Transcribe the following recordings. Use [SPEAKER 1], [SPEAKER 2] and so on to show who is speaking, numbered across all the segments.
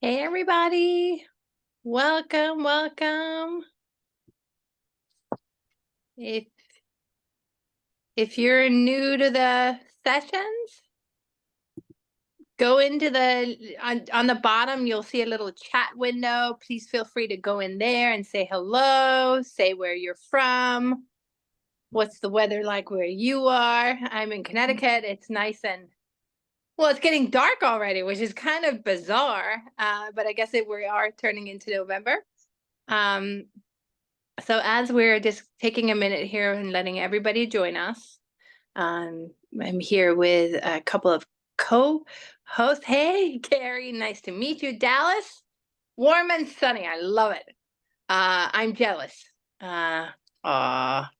[SPEAKER 1] Hey everybody, welcome, welcome. If if you're new to the sessions, go into on the bottom, you'll see a little chat window. Please feel free to go in there and say hello, say where you're from, what's the weather like where you are. I'm in Connecticut. It's nice and well, it's getting dark already, which is kind of bizarre. But I guess we are turning into November. Um, So as we're just taking a minute here and letting everybody join us, I'm here with a couple of co-hosts. Hey, Gary, nice to meet you. Dallas, warm and sunny. I love it. I'm jealous. Uh, aw.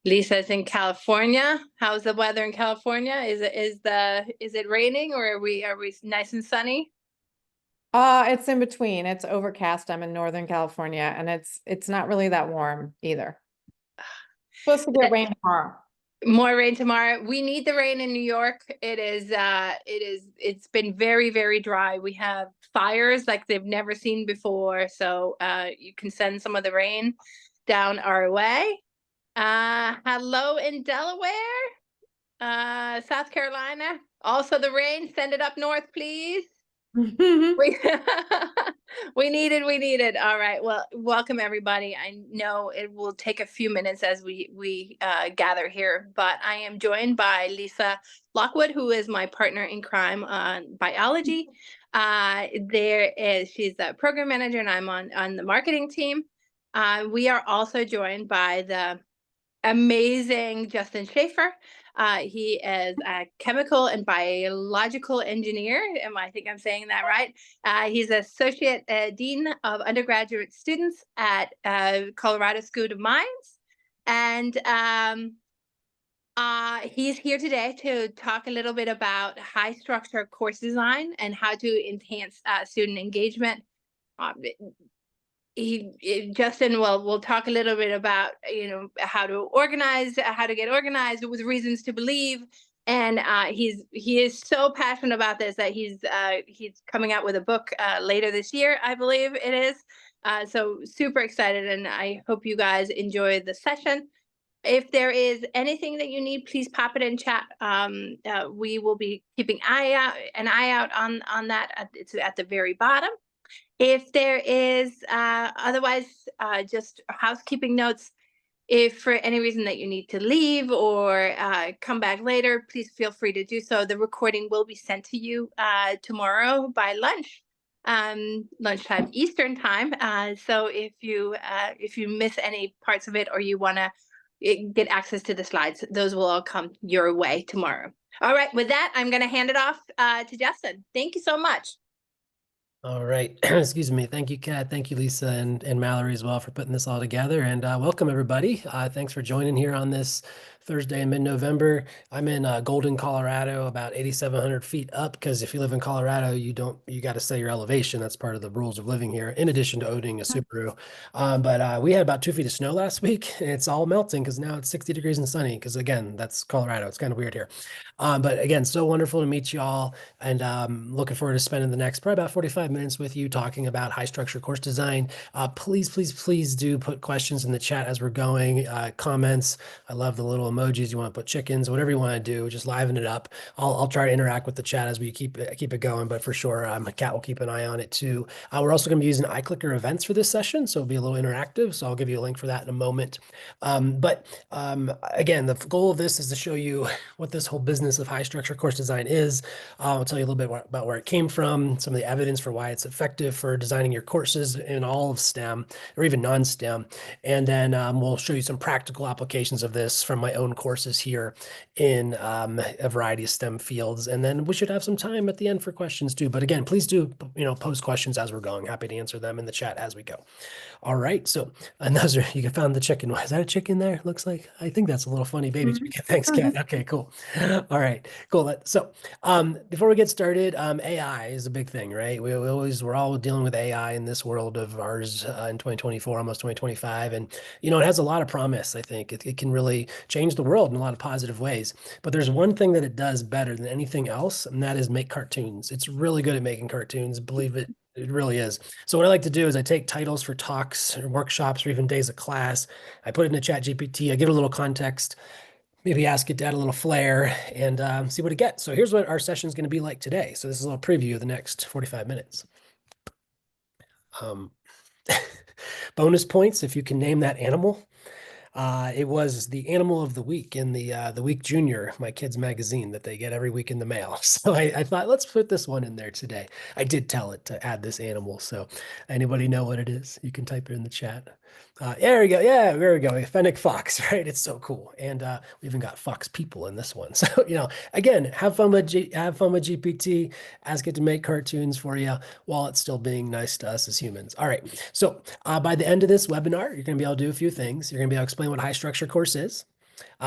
[SPEAKER 1] Lisa's in California. How's the weather in California? Is it raining or are we nice and sunny?
[SPEAKER 2] It's in between. It's overcast. I'm in Northern California, and it's not really that warm either. Supposed to get rain tomorrow.
[SPEAKER 1] More rain tomorrow. We need the rain in New York. It's been very, very dry. We have fires like they've never seen before. So you can send some of the rain down our way. Hello in Delaware, South Carolina. Also the rain, send it up north, please. We we need it. All right. Well, welcome everybody. I know it will take a few minutes as we gather here, but I am joined by Lisa Lockwood, who is my partner in crime on biology. She's the program manager, and I'm on the marketing team. We are also joined by the amazing Justin Shaffer. He is a chemical and biological engineer. I think I'm saying that right. He's Associate Dean of Undergraduate Students at Colorado School of Mines. And he's here today to talk a little bit about high structure course design and how to enhance student engagement. Um, Justin will talk a little bit about how to get organized with reasons to believe, and he is so passionate about this that he's coming out with a book later this year, I believe it is. So super excited, and I hope you guys enjoy the session. If there is anything that you need, please pop it in chat. We will be keeping an eye out on that. It's at the very bottom. If there is, otherwise, just housekeeping notes. If for any reason that you need to leave or come back later, please feel free to do so. The recording will be sent to you tomorrow by lunchtime Eastern time. So if you miss any parts of it or you want to get access to the slides, those will all come your way tomorrow. All right, with that, I'm going to hand it off to Justin. Thank you so much.
[SPEAKER 3] All right. Excuse me. Thank you, Kat. Thank you, Lisa and Mallory as well for putting this all together. And welcome, everybody. Thanks for joining here on this Thursday in mid-November. I'm in Golden, Colorado, about 8,700 feet up, because if you live in Colorado, you got to say your elevation. That's part of the rules of living here, in addition to owning a Subaru. But we had about 2 feet of snow last week. And it's all melting because now it's 60 degrees and sunny, because again, that's Colorado. It's kind of weird here. But again, so wonderful to meet you all, and looking forward to spending the next probably about 45 minutes with you talking about high structure course design. Please, please, please do put questions in the chat as we're going, comments. I love the little emojis. You want to put chickens, whatever you want to do, just liven it up. I'll try to interact with the chat as we keep it going, but for sure, Kat will keep an eye on it too. We're also going to be using iClicker events for this session, so it'll be a little interactive. So I'll give you a link for that in a moment. Again, the goal of this is to show you what this whole business of high structure course design is. I'll tell you a little bit about where it came from, some of the evidence for why it's effective for designing your courses in all of STEM or even non-STEM. And then we'll show you some practical applications of this from my own courses here in a variety of STEM fields. And then we should have some time at the end for questions too. But again, please do post questions as we're going. Happy to answer them in the chat as we go. All right, so those you found the chicken. Is that a chicken there? Looks like, I think that's a little funny baby chicken. Thanks, Kat. Okay, cool. All right, cool. So before we get started, AI is a big thing, right? We're all dealing with AI in this world of ours in 2024, almost 2025. And, it has a lot of promise, I think. It can really change the world in a lot of positive ways. But there's one thing that it does better than anything else, and that is make cartoons. It's really good at making cartoons, believe it It really is. So what I like to do is I take titles for talks or workshops or even days of class. I put it into Chat GPT. I give it a little context, maybe ask it to add a little flair and see what it gets. So here's what our session is going to be like today. So this is a little preview of the next 45 minutes. Um, bonus points if you can name that animal. It was the animal of the week in the Week Junior, my kids' magazine that they get every week in the mail. So I thought, let's put this one in there today. I did tell it to add this animal. So anybody know what it is? You can type it in the chat. There we go. Yeah, there we go. Fennec fox, right? It's so cool. And we even got fox people in this one. So, again, have fun with GPT, ask it to make cartoons for you while it's still being nice to us as humans. All right. So by the end of this webinar, you're going to be able to do a few things. You're going to be able to explain what a high structure course is,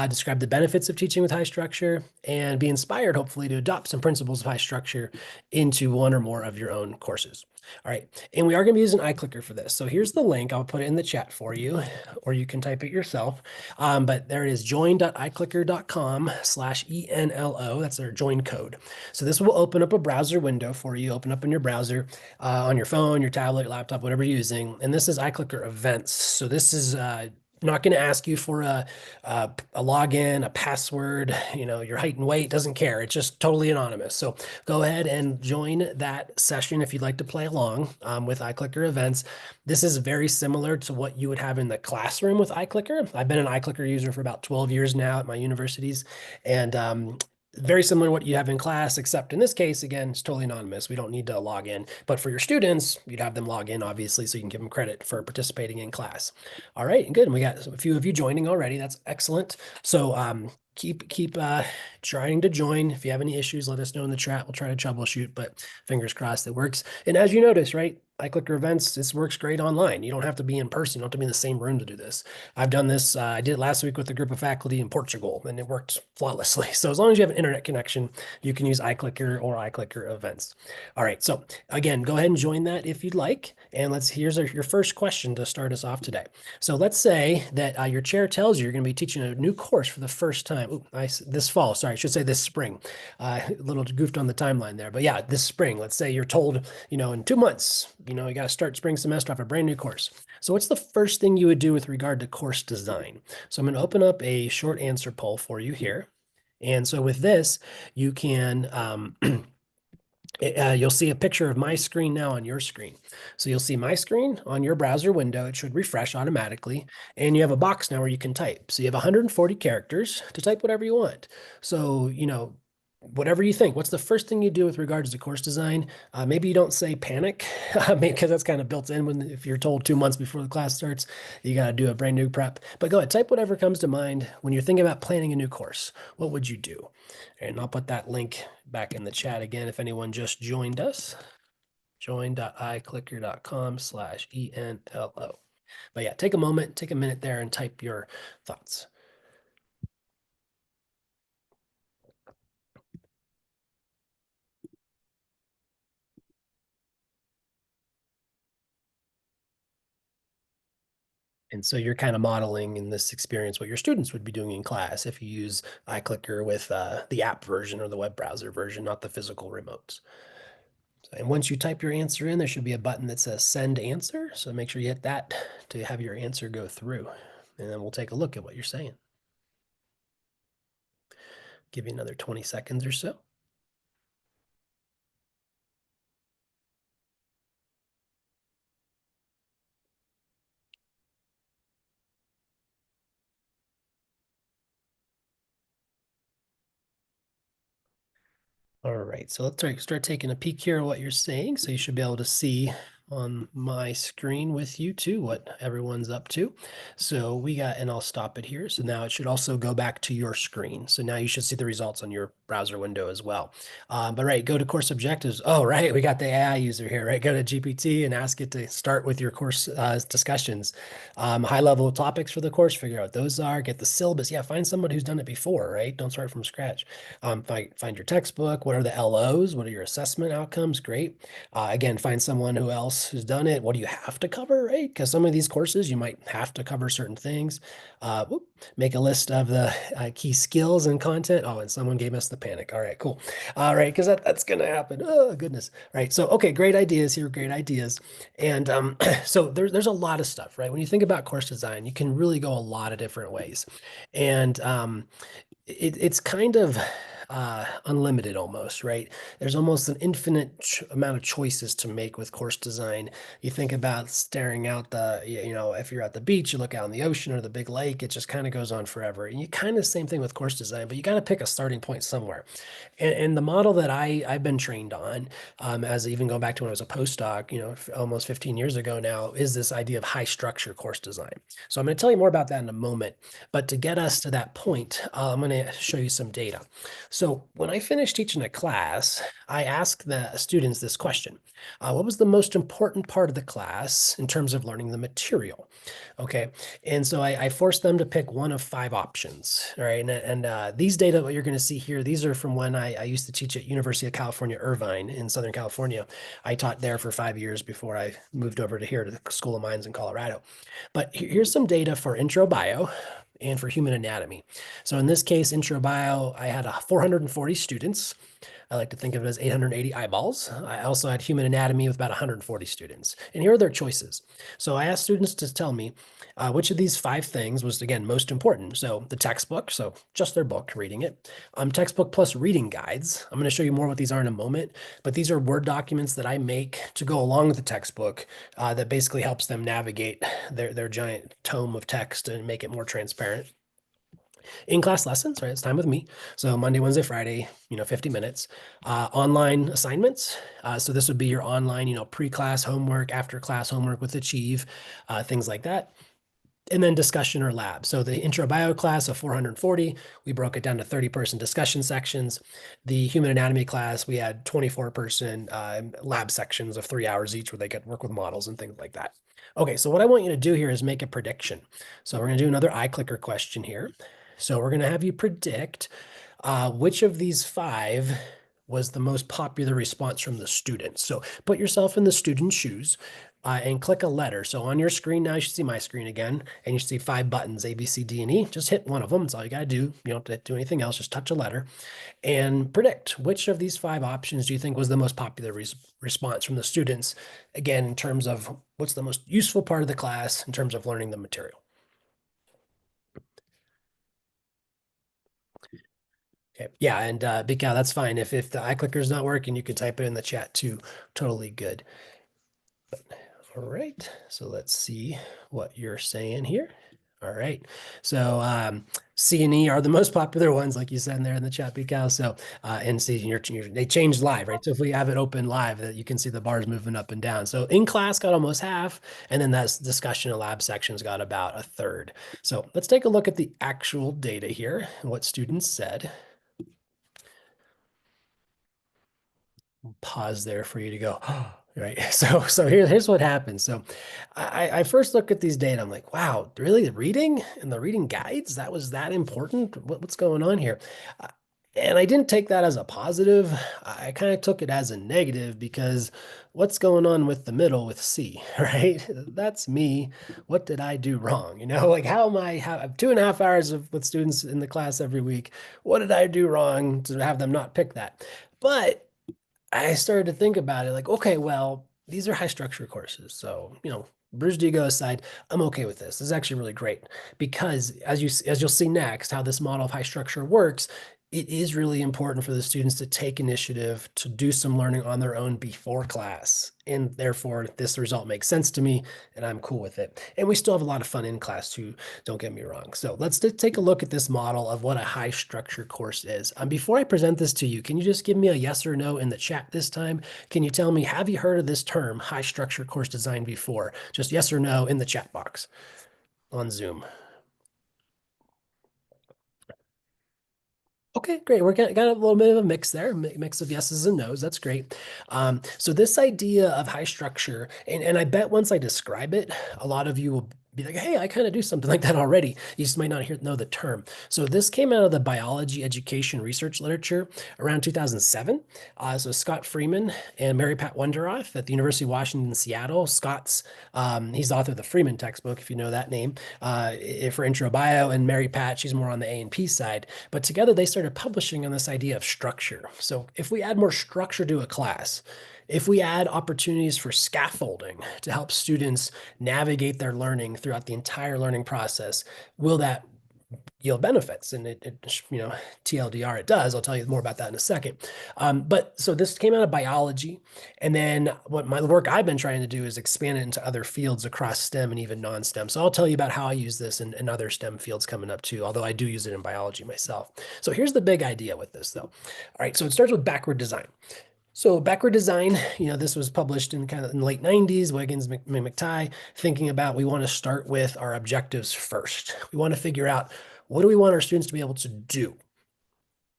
[SPEAKER 3] describe the benefits of teaching with high structure, and be inspired, hopefully, to adopt some principles of high structure into one or more of your own courses. All right, and we are going to be using iClicker for this. So here's the link. I'll put it in the chat for you, or you can type it yourself. But there it is, join.iclicker.com/ENLO. That's their join code. So this will open up a browser window for you, open up in your browser, on your phone, your tablet, laptop, whatever you're using. And this is iClicker events. So this is not going to ask you for a login, a password, your height and weight, doesn't care. It's just totally anonymous. So go ahead and join that session if you'd like to play along with iClicker events. This is very similar to what you would have in the classroom with iClicker. I've been an iClicker user for about 12 years now at my universities, and very similar to what you have in class, except in this case, again, it's totally anonymous. We don't need to log in. But for your students, you'd have them log in, obviously, so you can give them credit for participating in class. All right, good. And we got a few of you joining already. That's excellent. So keep trying to join. If you have any issues, let us know in the chat. We'll try to troubleshoot, but fingers crossed it works. And as you notice, right, iClicker events, this works great online. You don't have to be in person. You don't have to be in the same room to do this. I've done this. I did it last week with a group of faculty in Portugal, and it worked flawlessly. So as long as you have an internet connection, you can use iClicker or iClicker events. All right. So again, go ahead and join that if you'd like. And here's your first question to start us off today. So let's say that your chair tells you you're going to be teaching a new course for the first time. Ooh, this fall. Sorry, I should say this spring. A little goofed on the timeline there, but yeah, this spring. Let's say you're told, in 2 months, you got to start spring semester off a brand new course. So what's the first thing you would do with regard to course design? So I'm going to open up a short answer poll for you here. And so with this, you can you'll see a picture of my screen now on your screen. So you'll see my screen on your browser window. It should refresh automatically. And you have a box now where you can type. So you have 140 characters to type whatever you want. So, whatever you think. What's the first thing you do with regards to course design? Maybe you don't say panic, because that's kind of built in if you're told 2 months before the class starts, you got to do a brand new prep. But go ahead, type whatever comes to mind when you're thinking about planning a new course. What would you do? And I'll put that link back in the chat again if anyone just joined us. join.iclicker.com/ENLO. But yeah, take a minute there and type your thoughts. And so you're kind of modeling in this experience what your students would be doing in class if you use iClicker with the app version or the web browser version, not the physical remotes. And once you type your answer in, there should be a button that says send answer. So make sure you hit that to have your answer go through. And then we'll take a look at what you're saying. Give you another 20 seconds or so. All right, so let's start taking a peek here at what you're saying. So you should be able to see on my screen with you too what everyone's up to. So we got, and I'll stop it here. So now it should also go back to your screen. So now you should see the results on your browser window as well. But right, go to course objectives. Oh, right, we got the AI user here, right? Go to GPT and ask it to start with your course discussions. High level topics for the course, figure out what those are, get the syllabus. Yeah, find somebody who's done it before, right? Don't start from scratch. Find your textbook. What are the LOs? What are your assessment outcomes? Great. Again, find someone who else else who's done it. What do you have to cover, right? Because some of these courses, you might have to cover certain things. Make a list of the key skills and content. Oh, and someone gave us the panic. All right, cool. All right, because that's going to happen. Oh, goodness. Right. So, okay, great ideas here, great ideas. And so there's a lot of stuff, right? When you think about course design, you can really go a lot of different ways. And it's kind of unlimited almost, right? There's almost an infinite amount of choices to make with course design. You think about staring out if you're at the beach, you look out in the ocean or the big lake, it just kind of goes on forever. And you kind of same thing with course design, but you got to pick a starting point somewhere. And the model that I've been trained on, as even going back to when I was a postdoc, almost 15 years ago now, is this idea of high structure course design. So I'm going to tell you more about that in a moment. But to get us to that point, I'm going to show you some data. So when I finished teaching a class, I asked the students this question. What was the most important part of the class in terms of learning the material? Okay. And so I forced them to pick one of 5 options. All right. And these data, what you're going to see here, these are from when I used to teach at University of California, Irvine in Southern California. I taught there for 5 years before I moved over to here to the School of Mines in Colorado. But here's some data for intro bio and for human anatomy. So in this case, intro bio, I had 440 students. I like to think of it as 880 eyeballs. I also had human anatomy with about 140 students. And here are their choices. So I asked students to tell me which of these 5 things was, again, most important. So the textbook, so just their book, reading it. Textbook plus reading guides. I'm going to show you more what these are in a moment, but these are Word documents that I make to go along with the textbook that basically helps them navigate their giant tome of text and make it more transparent. In-class lessons, right? It's time with me. So Monday, Wednesday, Friday, 50 minutes. Online assignments. So this would be your online, pre-class homework, after-class homework with Achieve, things like that. And then discussion or lab. So the intro bio class of 440, we broke it down to 30-person discussion sections. The human anatomy class, we had 24-person lab sections of 3 hours each where they get work with models and things like that. Okay, so what I want you to do here is make a prediction. So we're going to do another iClicker question here. So we're going to have you predict which of these 5 was the most popular response from the students. So put yourself in the student's shoes and click a letter. So on your screen now, you should see my screen again, and you should see 5 buttons, A, B, C, D, and E. Just hit one of them. That's all you got to do. You don't have to do anything else. Just touch a letter and predict which of these 5 options do you think was the most popular response from the students, again, in terms of what's the most useful part of the class in terms of learning the material. Okay. Yeah, and Bika, that's fine. If the iClicker is not working, you can type it in the chat too. Totally good. All right, so let's see what you're saying here. All right, so C and E are the most popular ones, like you said in there in the chat, Bika. So and see, they changed live, right? So if we have it open live, that you can see the bars moving up and down. So in class got almost half, and then that discussion and lab sections got about a third. So let's take a look at the actual data here and what students said. Pause there for you to go, right? So here's what happens. So I first look at these data. I'm like, wow, really, the reading and the reading guides, that was that important? What's going on here? And I didn't take that as a positive. I kind of took it as a negative because what's going on with the middle with C, right? That's me. What did I do wrong? Like how am I have 2.5 hours with students in the class every week? What did I do wrong to have them not pick that? But I started to think about it like, okay, well, these are high structure courses. So, bruised ego aside, I'm okay with this. This is actually really great because as you'll see next, how this model of high structure works, it is really important for the students to take initiative to do some learning on their own before class. And therefore, this result makes sense to me and I'm cool with it. And we still have a lot of fun in class too, don't get me wrong. So let's take a look at this model of what a high structure course is. Before I present this to you, can you just give me a yes or no in the chat this time? Can you tell me, have you heard of this term, high structure course design before? Just yes or no in the chat box on Zoom. Okay, great. We're got a little bit of a mix there, mix of yeses and nos. That's great. So this idea of high structure, and I bet once I describe it, a lot of you will be like, hey, I kind of do something like that already. You just might not know the term. So this came out of the biology education research literature around 2007. So Scott Freeman and Mary Pat Wonderoth at the University of Washington, Seattle. He's the author of the Freeman textbook, if you know that name, for intro bio, and Mary Pat, she's more on the A&P side. But together they started publishing on this idea of structure. So if we add more structure to a class, if we add opportunities for scaffolding to help students navigate their learning throughout the entire learning process, will that yield benefits? And TLDR, it does. I'll tell you more about that in a second. But so this came out of biology. And then what my work I've been trying to do is expand it into other fields across STEM and even non-STEM. So I'll tell you about how I use this in other STEM fields coming up too, although I do use it in biology myself. So here's the big idea with this though. All right, so it starts with backward design. So backward design, this was published in kind of in the late 90s, Wiggins, McTighe, thinking about we want to start with our objectives first. We want to figure out what do we want our students to be able to do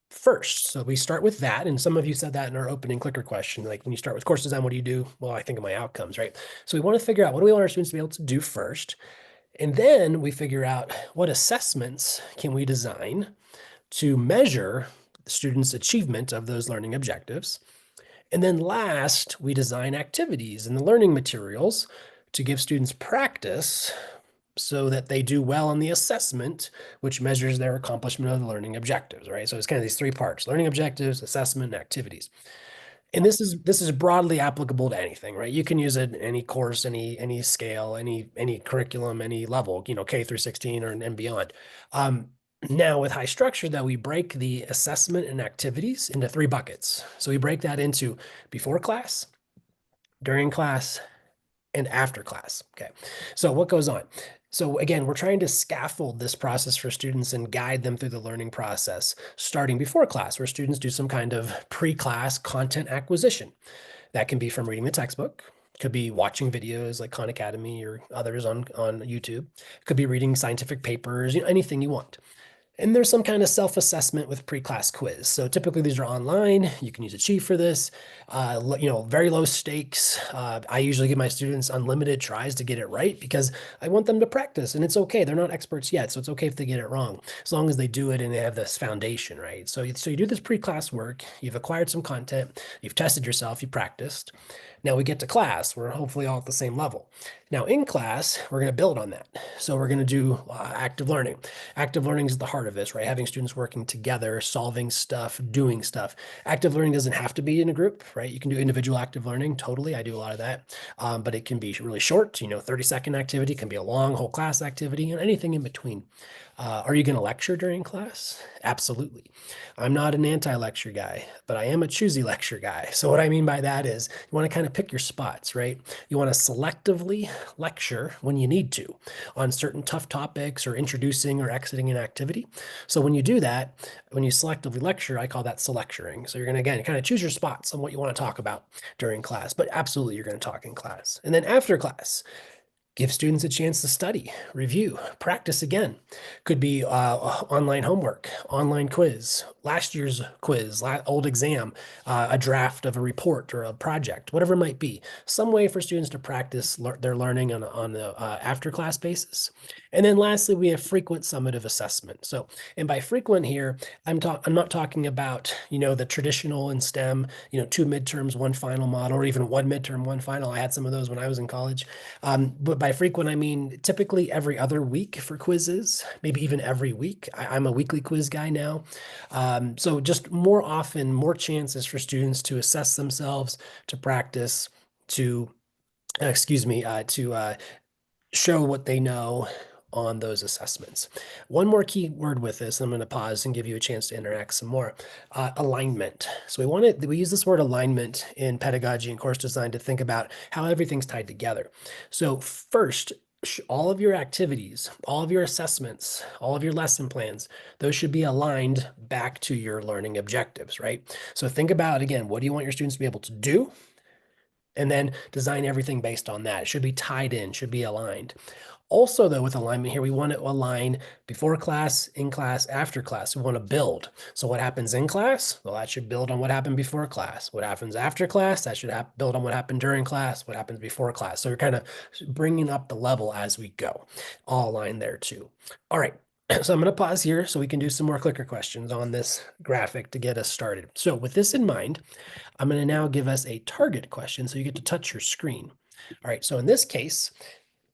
[SPEAKER 3] first. So we start with that. And some of you said that in our opening clicker question, like when you start with course design, what do you do? Well, I think of my outcomes, right? So we want to figure out what do we want our students to be able to do first. And then we figure out what assessments can we design to measure the students' achievement of those learning objectives. And then last, we design activities and the learning materials to give students practice so that they do well on the assessment, which measures their accomplishment of the learning objectives, right? So it's kind of these three parts: learning objectives, assessment, and activities. And this is broadly applicable to anything, right? You can use it in any course, any scale, any curriculum, any level, K through 16 and beyond. Now with high structure, that we break the assessment and activities into three buckets. So we break that into before class, during class, and after class. Okay. So what goes on? So again, we're trying to scaffold this process for students and guide them through the learning process, starting before class, where students do some kind of pre-class content acquisition. That can be from reading the textbook, could be watching videos like Khan Academy or others on YouTube, could be reading scientific papers, anything you want. And there's some kind of self-assessment with pre-class quiz. So typically these are online. You can use Achieve for this. Very low stakes. I usually give my students unlimited tries to get it right because I want them to practice, and it's okay. They're not experts yet, so it's okay if they get it wrong, as long as they do it and they have this foundation, right? So you do this pre-class work. You've acquired some content. You've tested yourself. You practiced. Now we get to class. We're hopefully all at the same level. Now in class, we're going to build on that. So we're going to do active learning. Active learning is the heart of this, right? Having students working together, solving stuff, doing stuff. Active learning doesn't have to be in a group, right? You can do individual active learning. Totally. I do a lot of that. But it can be really short, 30-second activity, can be a long whole class activity, and anything in between. Are you going to lecture during class? Absolutely. I'm not an anti-lecture guy, but I am a choosy lecture guy. So what I mean by that is you want to kind of pick your spots, right? You want to selectively lecture when you need to on certain tough topics or introducing or exiting an activity. So when you do that, when you selectively lecture, I call that selecturing. So you're going to, again, kind of choose your spots on what you want to talk about during class, but absolutely you're going to talk in class. And then after class, give students a chance to study, review, practice again. Could be online homework, online quiz, last year's quiz, old exam, a draft of a report or a project, whatever it might be. Some way for students to practice their learning on the after class basis. And then lastly, we have frequent summative assessment. So, and by frequent here, I'm not talking about, the traditional in STEM, 2 midterms, 1 final model, or even 1 midterm, 1 final. I had some of those when I was in college. But by frequent, I mean typically every other week for quizzes, maybe even every week. I'm a weekly quiz guy now. So just more often, more chances for students to assess themselves, to practice, to show what they know on those assessments. One more key word with this, I'm going to pause and give you a chance to interact some more. Alignment. So we use this word alignment in pedagogy and course design to think about how everything's tied together. So first, all of your activities, all of your assessments, all of your lesson plans, those should be aligned back to your learning objectives, right? So think about, again, what do you want your students to be able to do? And then design everything based on that. It should be tied in, should be aligned. Also, though, with alignment here, we want to align before class, in class, after class. We want to build. So what happens in class? Well, that should build on what happened before class. What happens after class? That should build on what happened during class, what happens before class. So we're kind of bringing up the level as we go. All aligned there too. All right. So I'm going to pause here so we can do some more clicker questions on this graphic to get us started. So with this in mind, I'm going to now give us a target question so you get to touch your screen. All right. So in this case,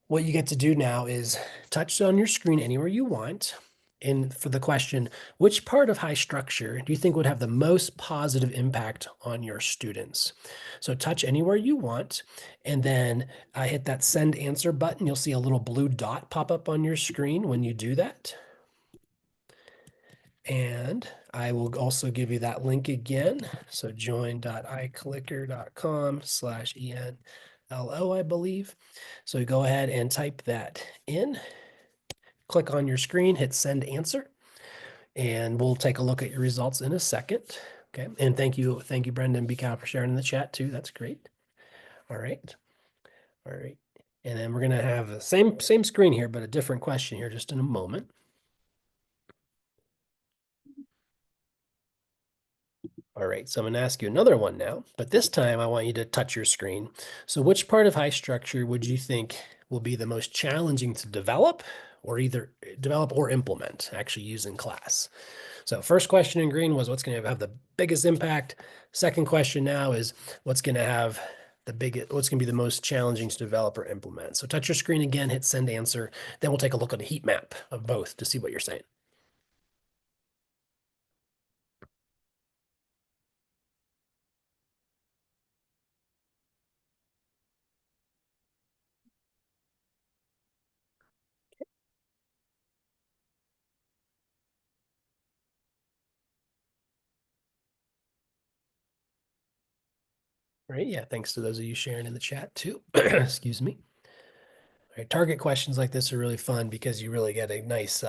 [SPEAKER 3] what you get to do now is touch on your screen anywhere you want. And for the question, which part of high structure do you think would have the most positive impact on your students? So touch anywhere you want, and then hit that send answer button. You'll see a little blue dot pop up on your screen when you do that. And I will also give you that link again. So join.iclicker.com/ENLO, I believe. So go ahead and type that in, click on your screen, hit send answer, and we'll take a look at your results in a second. Okay. And thank you, Brendan B. Cow, for sharing in the chat too. That's great. All right. All right. And then we're going to have the same screen here, but a different question here just in a moment. All right, so I'm going to ask you another one now, but this time I want you to touch your screen. So which part of high structure would you think will be the most challenging to develop or either develop or implement, actually use in class? So first question in green was what's going to have the biggest impact. Second question now is what's going to have what's going to be the most challenging to develop or implement. So touch your screen again, hit send answer. Then we'll take a look at a heat map of both to see what you're saying. Right, yeah, thanks to those of you sharing in the chat too. Excuse me. All right, target questions like this are really fun because you really get a nice,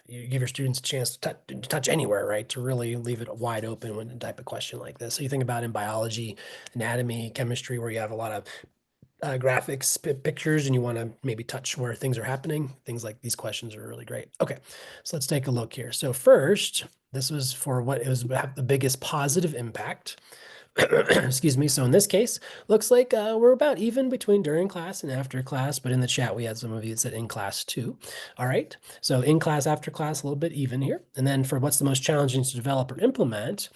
[SPEAKER 3] you give your students a chance to touch anywhere, right? To really leave it wide open when a type of question like this. So you think about in biology, anatomy, chemistry, where you have a lot of graphics, pictures, and you want to maybe touch where things are happening. Things like these questions are really great. Okay, so let's take a look here. So first, this was for what it was have the biggest positive impact. Excuse me. So in this case, looks like we're about even between during class and after class, but in the chat, we had some of you that said in class too. All right. So in class, after class, a little bit even here. And then for what's the most challenging to develop or implement,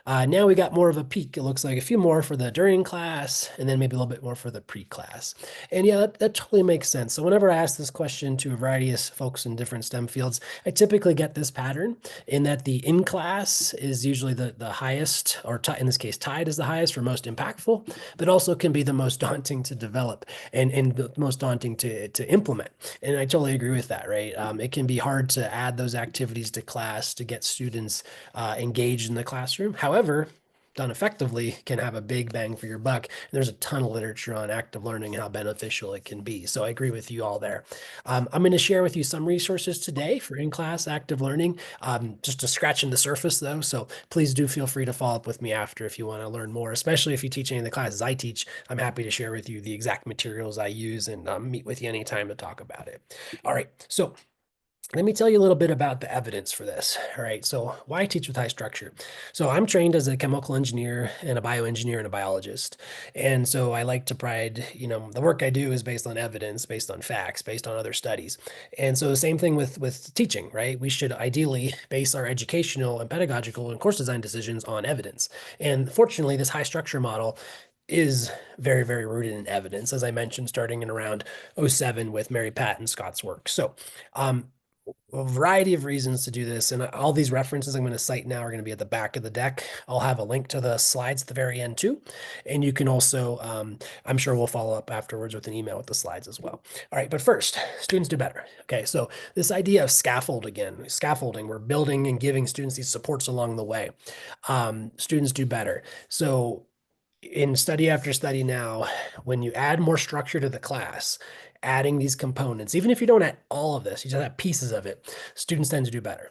[SPEAKER 3] now we got more of a peak. It looks like a few more for the during class and then maybe a little bit more for the pre-class. And yeah, that totally makes sense. So whenever I ask this question to a variety of folks in different STEM fields, I typically get this pattern in that the in class is usually the highest, or in this case, tied is the highest for most impactful, but also can be the most daunting to develop and the most daunting to implement. And I totally agree with that, right? It can be hard to add those activities to class to get students engaged in the classroom. However, done effectively can have a big bang for your buck. And there's a ton of literature on active learning and how beneficial it can be. So I agree with you all there. I'm going to share with you some resources today for in-class active learning, just to scratching the surface though. So please do feel free to follow up with me after if you want to learn more, especially if you teach any of the classes I teach. I'm happy to share with you the exact materials I use and meet with you anytime to talk about it. All right. So let me tell you a little bit about the evidence for this. All right, so why teach with high structure? So I'm trained as a chemical engineer and a bioengineer and a biologist. And so I like to pride, the work I do is based on evidence, based on facts, based on other studies. And so the same thing with teaching, right? We should ideally base our educational and pedagogical and course design decisions on evidence. And fortunately, this high structure model is very, very rooted in evidence, as I mentioned, starting in around 07 with Mary Pat and Scott's work. So a variety of reasons to do this. And all these references I'm going to cite now are going to be at the back of the deck. I'll have a link to the slides at the very end too. And you can also, I'm sure we'll follow up afterwards with an email with the slides as well. All right, but first, students do better. Okay, so this idea of scaffolding, we're building and giving students these supports along the way. Students do better. So in study after study now, when you add more structure to the class, adding these components, even if you don't add all of this, you just have pieces of it, students tend to do better.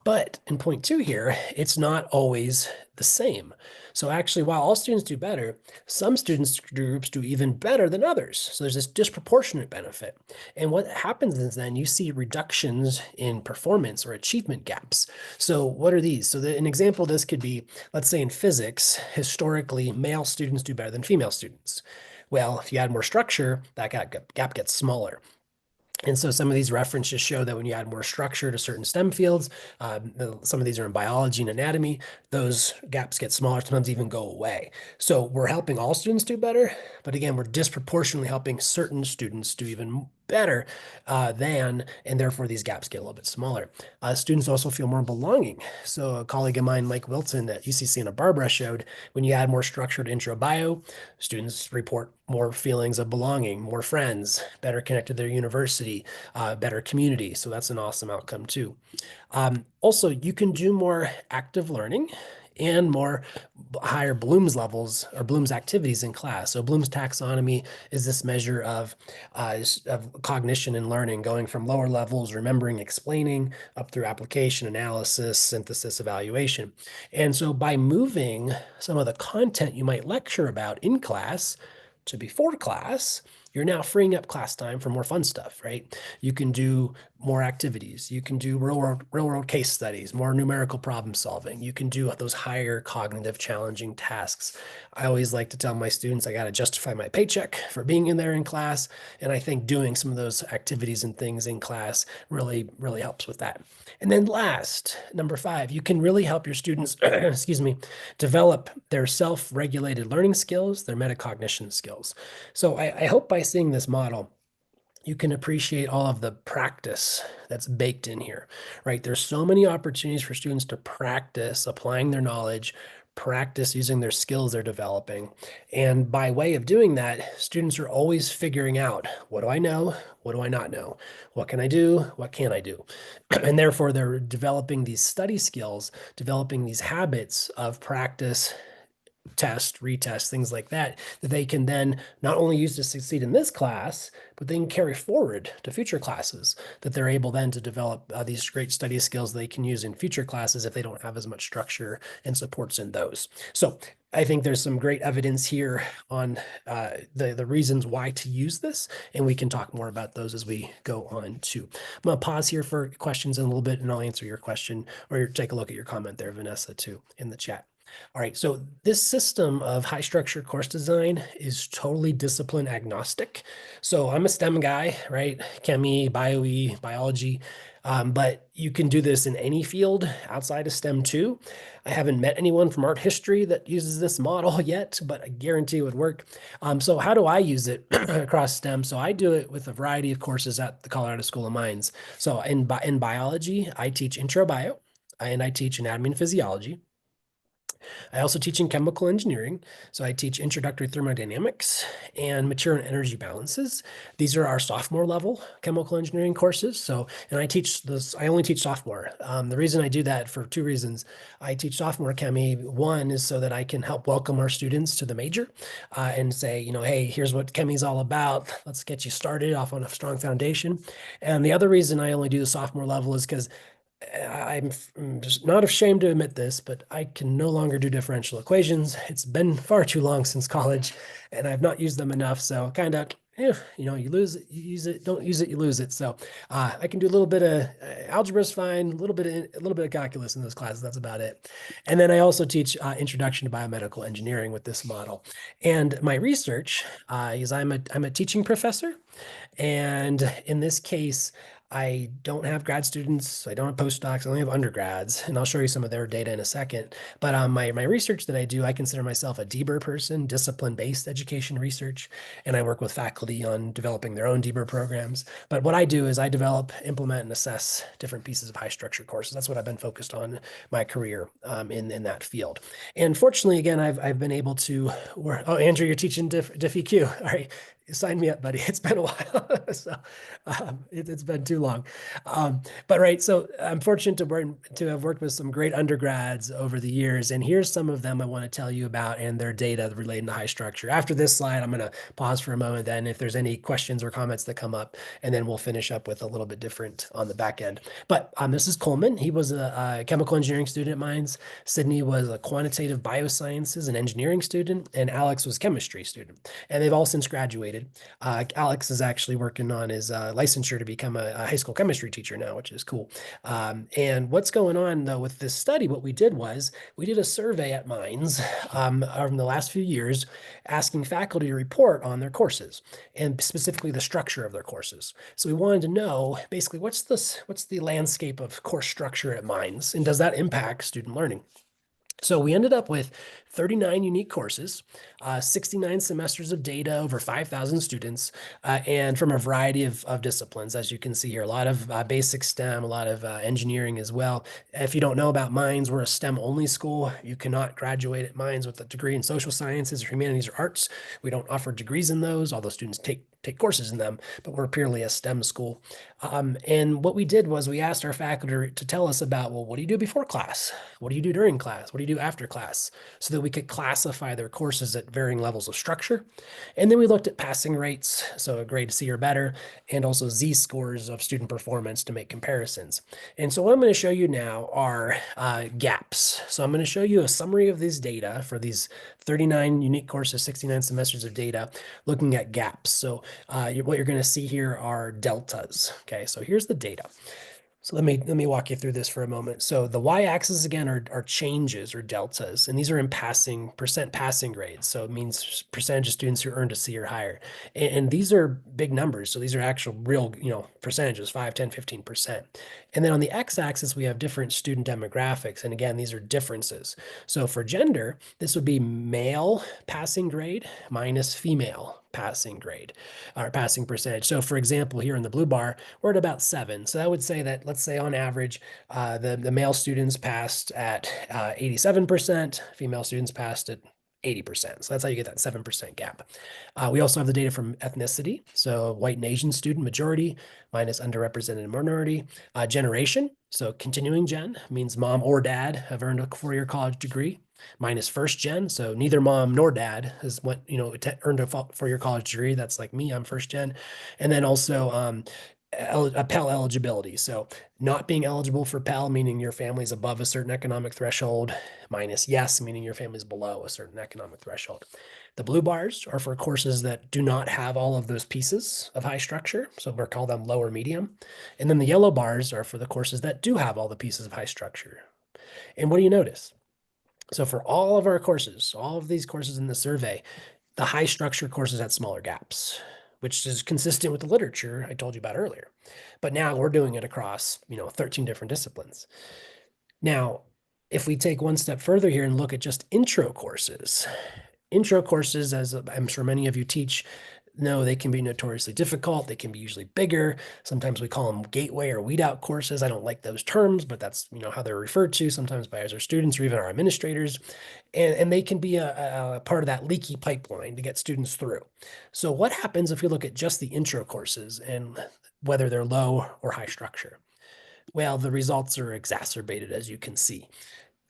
[SPEAKER 3] But in point two here, it's not always the same. So actually, while all students do better, some students groups do even better than others. So there's this disproportionate benefit. And what happens is then you see reductions in performance or achievement gaps. So what are these? So an example of this could be, let's say in physics, historically, male students do better than female students. Well, if you add more structure, that gap gets smaller. And so some of these references show that when you add more structure to certain STEM fields, some of these are in biology and anatomy, those gaps get smaller, sometimes even go away. So we're helping all students do better, but again, we're disproportionately helping certain students do even better and therefore these gaps get a little bit smaller. Students also feel more belonging. So a colleague of mine, Mike Wilson at UC Santa Barbara, showed when you add more structure to intro bio, students report more feelings of belonging, more friends, better connected to their university, better community. So that's an awesome outcome too. Also, you can do more active learning and more higher Bloom's levels or Bloom's activities in class. So Bloom's taxonomy is this measure of cognition and learning, going from lower levels, remembering, explaining, up through application, analysis, synthesis, evaluation. And so by moving some of the content you might lecture about in class to before class, you're now freeing up class time for more fun stuff, right? You can do more activities. You can do real world case studies, more numerical problem solving. You can do those higher cognitive challenging tasks. I always like to tell my students, I got to justify my paycheck for being in there in class. And I think doing some of those activities and things in class really, really helps with that. And then last, number 5, you can really help your students, excuse me, develop their self-regulated learning skills, their metacognition skills. So I hope by seeing this model, you can appreciate all of the practice that's baked in here, right? There's so many opportunities for students to practice applying their knowledge, practice using their skills they're developing. And by way of doing that, students are always figuring out, what do I know? What do I not know? What can I do? What can't I do? And therefore, they're developing these study skills, developing these habits of practice, test, retest, things like that, that they can then not only use to succeed in this class, but they can carry forward to future classes, that they're able then to develop these great study skills they can use in future classes if they don't have as much structure and supports in those. So I think there's some great evidence here on the reasons why to use this, and we can talk more about those as we go on too. I'm going to pause here for questions in a little bit, and I'll answer your question or take a look at your comment there, Vanessa, too, in the chat. All right, so this system of high structure course design is totally discipline agnostic. So I'm a STEM guy, right? Chemi, bio-e, biology, but you can do this in any field outside of STEM too. I haven't met anyone from art history that uses this model yet, but I guarantee it would work. So how do I use it across STEM? So I do it with a variety of courses at the Colorado School of Mines. So in biology, I teach intro bio, and I teach anatomy and physiology. I also teach in chemical engineering. So I teach introductory thermodynamics and material and energy balances. These are our sophomore level chemical engineering courses. So, and I teach this, I only teach sophomore. The reason I do that for 2 reasons. I teach sophomore chemi. One is so that I can help welcome our students to the major and say, you know, hey, here's what chemi is all about. Let's get you started off on a strong foundation. And the other reason I only do the sophomore level is because I'm just not ashamed to admit this, but I can no longer do differential equations. It's been far too long since college, and I've not used them enough. So kind of, you know, you lose it, you use it, don't use it, you lose it. So I can do a little bit of algebra is fine, a little bit of calculus in those classes. That's about it. And then I also teach introduction to biomedical engineering with this model. And my research is I'm a teaching professor, and in this case, I don't have grad students. I don't have postdocs. I only have undergrads, and I'll show you some of their data in a second. But my research that I do, I consider myself a DBER person, discipline-based education research, and I work with faculty on developing their own DBER programs. But what I do is I develop, implement, and assess different pieces of high-structure courses. That's what I've been focused on my career in that field. And fortunately, again, I've been able to work. Oh, Andrew, you're teaching Diff EQ. All right. sign me up, buddy. It's been a while. So it's been too long. But right, so I'm fortunate to have worked with some great undergrads over the years. And here's some of them I want to tell you about and their data relating to high structure. After this slide, I'm going to pause for a moment then if there's any questions or comments that come up, and then we'll finish up with a little bit different on the back end. But this is Coleman. He was a chemical engineering student at Mines. Sydney was a quantitative biosciences and engineering student, and Alex was chemistry student. And they've all since graduated. Alex is actually working on his licensure to become a high school chemistry teacher now, which is cool. And what's going on though with this study, what we did was we did a survey at Mines over the last few years, asking faculty to report on their courses and specifically the structure of their courses. So we wanted to know basically what's the landscape of course structure at Mines, and does that impact student learning? So we ended up with 39 unique courses, 69 semesters of data, over 5,000 students, and from a variety of disciplines, as you can see here, a lot of basic STEM, a lot of engineering as well. If you don't know about Mines, we're a STEM-only school. You cannot graduate at Mines with a degree in social sciences or humanities or arts. We don't offer degrees in those, although students take courses in them, but we're purely a STEM school. And what we did was we asked our faculty to tell us about, well, what do you do before class? What do you do during class? What do you do after class? So that we could classify their courses at varying levels of structure. And then we looked at passing rates, so a grade C or better, and also Z-scores of student performance to make comparisons. And so what I'm going to show you now are gaps. So I'm going to show you a summary of these data for these 39 unique courses, 69 semesters of data, looking at gaps. So what you're going to see here are deltas. Okay, so here's the data. So let me walk you through this for a moment. So the y-axis again are changes or deltas, and these are in percent passing grades. So it means percentage of students who earned a C or higher. And these are big numbers. So these are actual real, percentages, 5, 10, 15%. And then on the x-axis, we have different student demographics. And again, these are differences. So for gender, this would be male passing grade minus female passing grade or passing percentage. So for example, here in the blue bar, we're at about 7. So that would say that, let's say on average, the male students passed at 87%, female students passed at 80%. So that's how you get that 7% gap. We also have the data from ethnicity. So white and Asian student majority minus underrepresented minority. Generation, so continuing gen means mom or dad have earned a 4-year college degree. Minus first gen, so neither mom nor dad has earned a 4-year college degree. That's like me, I'm first gen. And then also Pell eligibility. So not being eligible for Pell, meaning your family's above a certain economic threshold, minus yes, meaning your family's below a certain economic threshold. The blue bars are for courses that do not have all of those pieces of high structure. So we'll call them low or medium. And then the yellow bars are for the courses that do have all the pieces of high structure. And what do you notice? So for all of our courses, all of these courses in the survey, the high structure courses had smaller gaps, which is consistent with the literature I told you about earlier. But now we're doing it across, 13 different disciplines. Now, if we take one step further here and look at just intro courses, as I'm sure many of you teach, no, they can be notoriously difficult. They can be usually bigger. Sometimes we call them gateway or weed out courses. I don't like those terms, but that's how they're referred to sometimes by our students or even our administrators. And they can be a part of that leaky pipeline to get students through. So what happens if we look at just the intro courses and whether they're low or high structure? Well, the results are exacerbated, as you can see.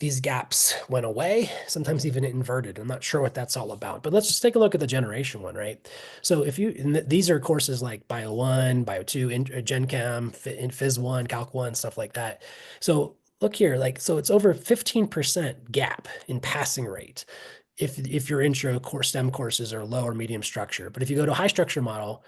[SPEAKER 3] These gaps went away, sometimes even inverted. I'm not sure what that's all about, but let's just take a look at the generation one, right? So these are courses like Bio 1, Bio 2, Gen Chem, Phys 1, Calc 1, stuff like that. So look here, so it's over 15% gap in passing rate if your intro course STEM courses are low or medium structure. But if you go to a high structure model,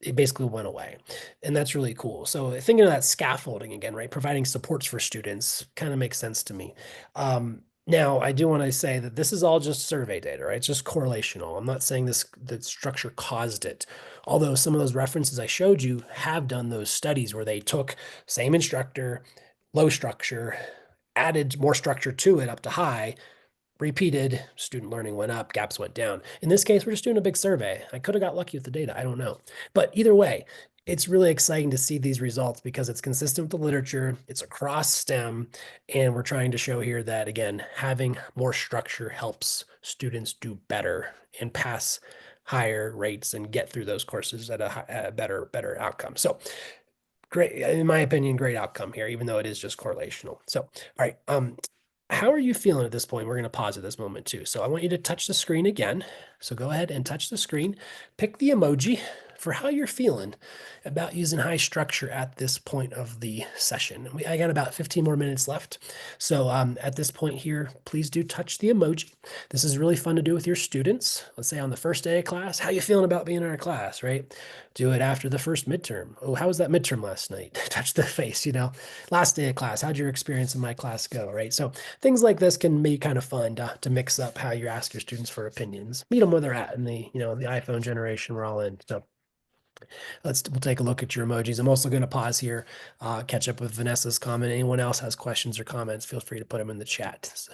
[SPEAKER 3] it basically went away. And that's really cool. So thinking of that scaffolding again, right? Providing supports for students kind of makes sense to me. Now, I do want to say that this is all just survey data, right? It's just correlational. I'm not saying the structure caused it. Although some of those references I showed you have done those studies where they took same instructor, low structure, added more structure to it up to high, repeated, student learning went up, gaps went down. In this case, we're just doing a big survey. I could have got lucky with the data. I don't know. But either way, it's really exciting to see these results because it's consistent with the literature, it's across STEM, and we're trying to show here that, again, having more structure helps students do better and pass higher rates and get through those courses at a better outcome. So great, in my opinion, great outcome here, even though it is just correlational. So, all right, how are you feeling at this point? We're going to pause at this moment too. So I want you to touch the screen again. So go ahead and touch the screen, pick the emoji for how you're feeling about using high structure at this point of the session. I got about 15 more minutes left. So at this point here, please do touch the emoji. This is really fun to do with your students. Let's say on the first day of class, how you feeling about being in our class, right? Do it after the first midterm. Oh, how was that midterm last night? Touch the face, last day of class. How'd your experience in my class go, right? So things like this can be kind of fun to mix up how you ask your students for opinions. Meet them where they're at in the iPhone generation we're all in. So we'll take a look at your emojis. I'm also going to pause here, catch up with Vanessa's comment. Anyone else has questions or comments, feel free to put them in the chat. So.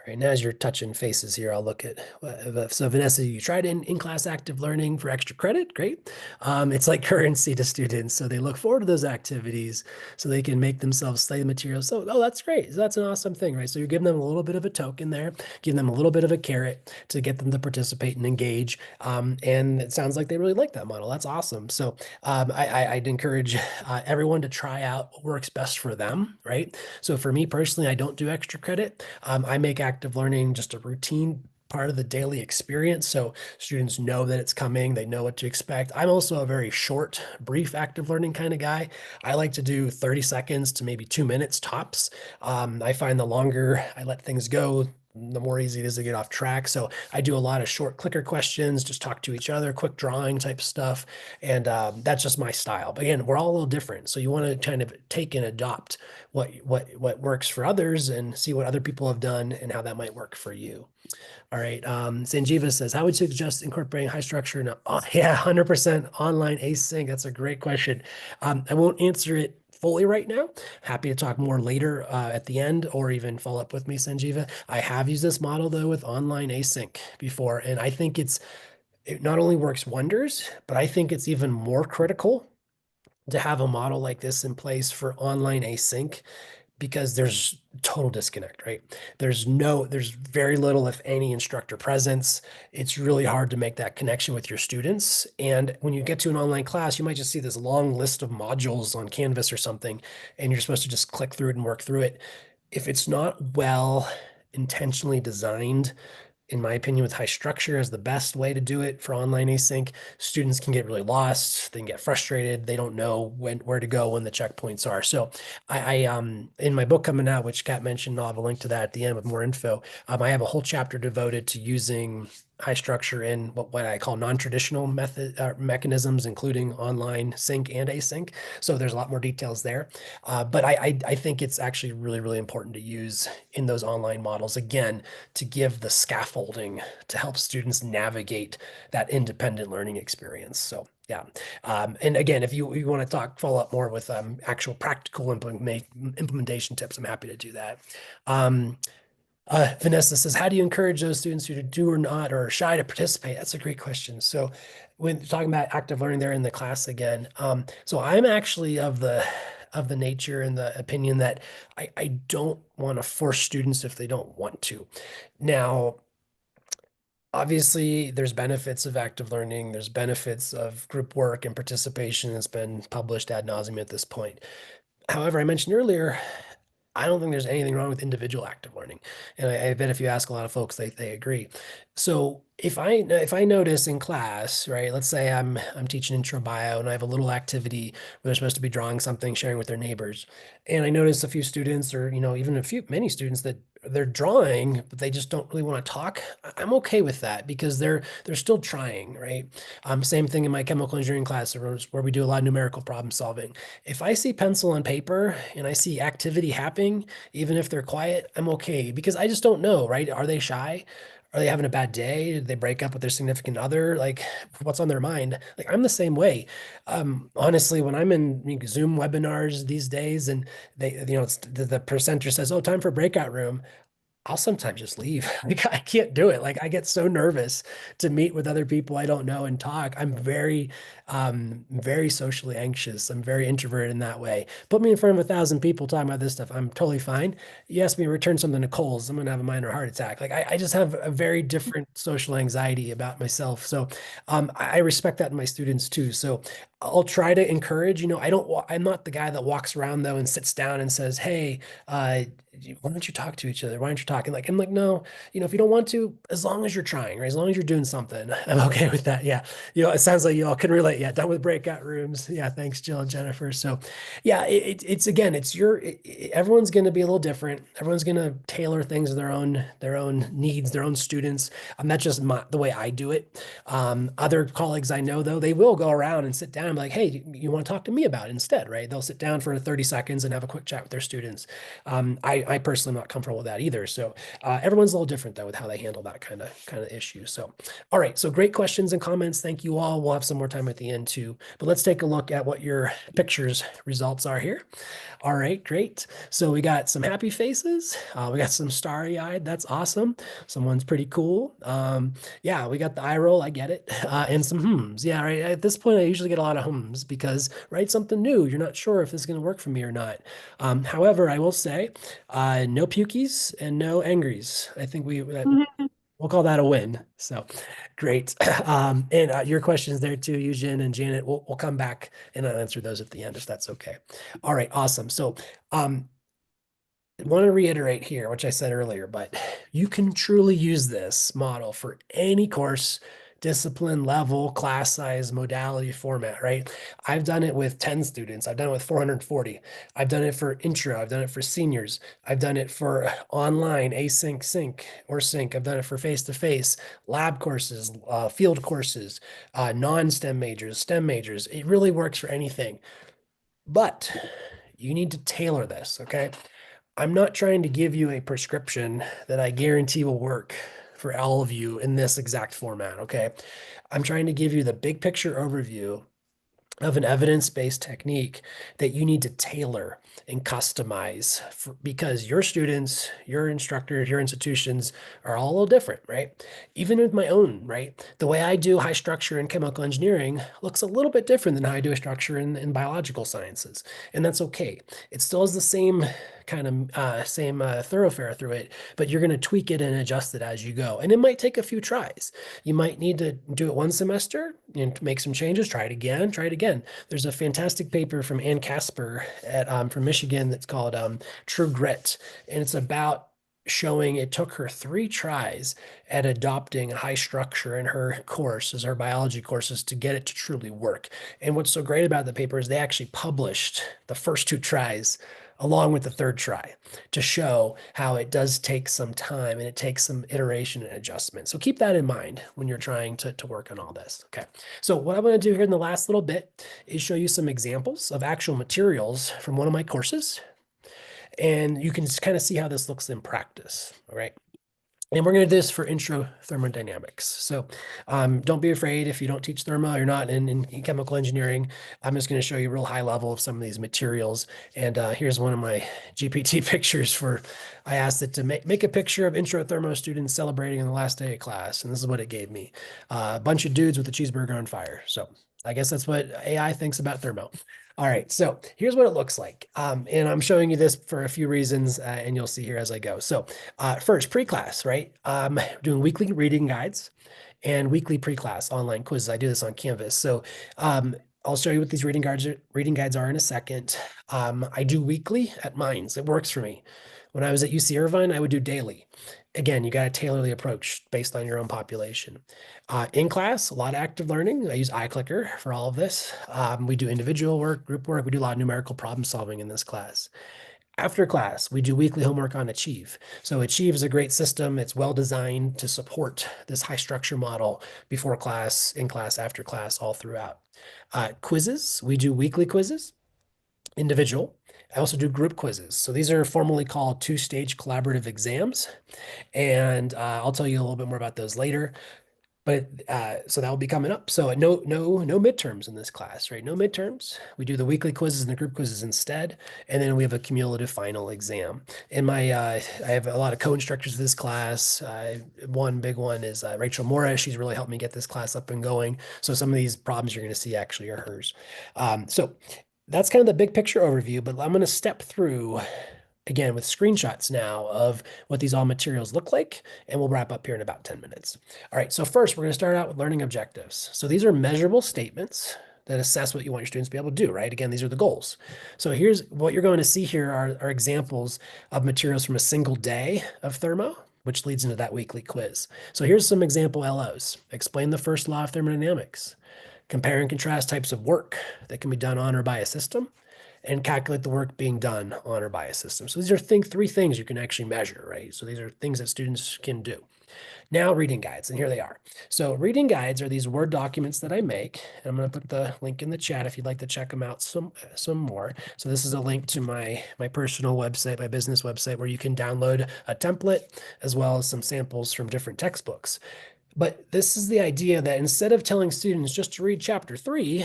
[SPEAKER 3] All right, now as you're touching faces here, I'll look at, so Vanessa, you tried in-class active learning for extra credit, great. It's like currency to students, so they look forward to those activities so they can make themselves study the materials. So, oh, that's great, so that's an awesome thing, right? So you're giving them a little bit of a token there, giving them a little bit of a carrot to get them to participate and engage, and it sounds like they really like that model, that's awesome. So I'd encourage everyone to try out what works best for them, right? So for me personally, I don't do extra credit. I make active learning just a routine part of the daily experience. So students know that it's coming, they know what to expect. I'm also a very short, brief active learning kind of guy. I like to do 30 seconds to maybe 2 minutes tops. I find the longer I let things go, the more easy it is to get off track. So I do a lot of short clicker questions, just talk to each other, quick drawing type stuff. And that's just my style. But again, we're all a little different. So you want to kind of take and adopt what works for others and see what other people have done and how that might work for you. All right. Sanjeeva says, how would you suggest incorporating high structure in yeah, 100% online async? That's a great question. I won't answer it fully right now. Happy to talk more later at the end or even follow up with me, Sanjeeva. I have used this model though with online async before, and I think it not only works wonders, but I think it's even more critical to have a model like this in place for online async because there's total disconnect, right? There's very little, if any, instructor presence. It's really hard to make that connection with your students. And when you get to an online class, you might just see this long list of modules on Canvas or something, and you're supposed to just click through it and work through it. If it's not well intentionally designed, in my opinion, with high structure is the best way to do it for online async. Students can get really lost, they can get frustrated, they don't know where to go when the checkpoints are. So I in my book coming out, which Kat mentioned, I'll have a link to that at the end with more info. I have a whole chapter devoted to using high structure in what I call non-traditional mechanisms, including online sync and async. So there's a lot more details there. But I think it's actually really, really important to use in those online models, again, to give the scaffolding to help students navigate that independent learning experience. So yeah. And again, if you want to follow up more with actual practical implementation tips, I'm happy to do that. Vanessa says, how do you encourage those students who do or not or are shy to participate? That's a great question. So when talking about active learning there in the class again, so I'm actually of the nature and the opinion that I don't want to force students if they don't want to. Now, obviously, there's benefits of active learning. There's benefits of group work and participation that's been published ad nauseum at this point. However, I mentioned earlier, I don't think there's anything wrong with individual active learning. And I bet if you ask a lot of folks, they agree. So if I notice in class, right, let's say I'm teaching intro bio and I have a little activity where they're supposed to be drawing something, sharing with their neighbors. And I notice a few students or, even many students that they're drawing, but they just don't really want to talk. I'm okay with that because they're still trying, right? Same thing in my chemical engineering class where we do a lot of numerical problem solving. If I see pencil on paper and I see activity happening, even if they're quiet, I'm okay because I just don't know, right? Are they shy? Are they having a bad day? Did they break up with their significant other? Like, what's on their mind? Like, I'm the same way. Honestly, when I'm in Zoom webinars these days and it's the presenter says, oh, time for breakout room. I'll sometimes just leave. Like I can't do it. Like I get so nervous to meet with other people I don't know and talk. I'm very socially anxious. I'm very introverted in that way. Put me in front of 1,000 people talking about this stuff, I'm totally fine. You ask me to return something to Kohl's, I'm gonna have a minor heart attack. Like I just have a very different social anxiety about myself. So I respect that in my students too. So I'll try to encourage, I'm not the guy that walks around though and sits down and says, hey, why don't you talk to each other? Why aren't you talking? Like, I'm like, no, if you don't want to, as long as you're trying, right? As long as you're doing something, I'm okay with that. Yeah. It sounds like you all can relate. Yeah. Done with breakout rooms. Yeah. Thanks, Jill and Jennifer. So yeah, it's again, everyone's going to be a little different. Everyone's going to tailor things to their own needs, their own students. That's just the way I do it. Other colleagues I know though, they will go around and sit down and be like, hey, you want to talk to me about it instead, right? They'll sit down for 30 seconds and have a quick chat with their students. I personally am not comfortable with that either. So everyone's a little different though with how they handle that kind of issue. So, all right. So great questions and comments. Thank you all. We'll have some more time at the end too, but let's take a look at what your pictures results are here. All right, great. So we got some happy faces. We got some starry-eyed. That's awesome. Someone's pretty cool. Yeah, we got the eye roll. I get it. And some hums. Yeah, right. At this point, I usually get a lot of hums because write something new. You're not sure if this is going to work for me or not. However, I will say no pukies and no angries. I think we'll call that a win. So great. And your questions there too, Eugene and Janet, we'll come back and I'll answer those at the end if that's okay. All right, awesome. So I want to reiterate here, which I said earlier, but you can truly use this model for any course, discipline, level, class size, modality, format, right? I've done it with 10 students. I've done it with 440. I've done it for intro. I've done it for seniors. I've done it for online, async, sync, or sync. I've done it for face-to-face, lab courses, field courses, non-STEM majors, STEM majors. It really works for anything. But you need to tailor this, okay? I'm not trying to give you a prescription that I guarantee will work for all of you in this exact format, okay? I'm trying to give you the big picture overview of an evidence-based technique that you need to tailor and customize because your students, your instructors, your institutions are all a little different, right? Even with my own, right? The way I do high structure in chemical engineering looks a little bit different than how I do a structure in biological sciences. And that's okay. It still has the same kind of same thoroughfare through it, but you're going to tweak it and adjust it as you go. And it might take a few tries. You might need to do it one semester and make some changes, try it again, try it again. There's a fantastic paper from Ann Casper from Michigan that's called True Grit. And it's about showing it took her 3 tries at adopting a high structure in her courses, her biology courses, to get it to truly work. And what's so great about the paper is they actually published the first 2 tries along with the 3rd try to show how it does take some time and it takes some iteration and adjustment. So keep that in mind when you're trying to work on all this. Okay. So what I'm going to do here in the last little bit is show you some examples of actual materials from one of my courses. And you can kind of see how this looks in practice. All right. And we're going to do this for intro thermodynamics. So don't be afraid if you don't teach thermo, you're not in chemical engineering. I'm just going to show you a real high level of some of these materials. And here's one of my GPT pictures I asked it to make a picture of intro thermo students celebrating in the last day of class. And this is what it gave me. A bunch of dudes with a cheeseburger on fire. So I guess that's what AI thinks about thermo. All right, so here's what it looks like. And I'm showing you this for a few reasons, and you'll see here as I go. So first, pre-class, right? Doing weekly reading guides and weekly pre-class online quizzes. I do this on Canvas. So I'll show you what these reading guides are in a second. I do weekly at Mines. It works for me. When I was at UC Irvine, I would do daily. Again, you got to tailor the approach based on your own population. In class, a lot of active learning. I use iClicker for all of this. We do individual work, group work. We do a lot of numerical problem solving in this class. After class, we do weekly homework on Achieve. So Achieve is a great system. It's well designed to support this high structure model before class, in class, after class, all throughout. Quizzes, we do weekly quizzes, individual. I also do group quizzes. So these are formally called 2-stage collaborative exams. And I'll tell you a little bit more about those later. But so that will be coming up. So no midterms in this class, right? No midterms. We do the weekly quizzes and the group quizzes instead, and then we have a cumulative final exam. And I have a lot of co-instructors of this class. One big one is Rachel Morris. She's really helped me get this class up and going. So some of these problems you're going to see actually are hers. So that's kind of the big picture overview, but I'm going to step through again with screenshots now of what these all materials look like, and we'll wrap up here in about 10 minutes. All right, so first we're going to start out with learning objectives. So these are measurable statements that assess what you want your students to be able to do, right? Again, these are the goals. So here's what you're going to see here are examples of materials from a single day of thermo, which leads into that weekly quiz. So here's some example LOs. Explain the first law of thermodynamics. Compare and contrast types of work that can be done on or by a system, and calculate the work being done on or by a system. So these are three things you can actually measure, right? So these are things that students can do. Now reading guides, and here they are. So reading guides are these Word documents that I make. And I'm going to put the link in the chat if you'd like to check them out some more. So this is a link to my personal website, my business website, where you can download a template as well as some samples from different textbooks. But this is the idea that instead of telling students just to read chapter 3,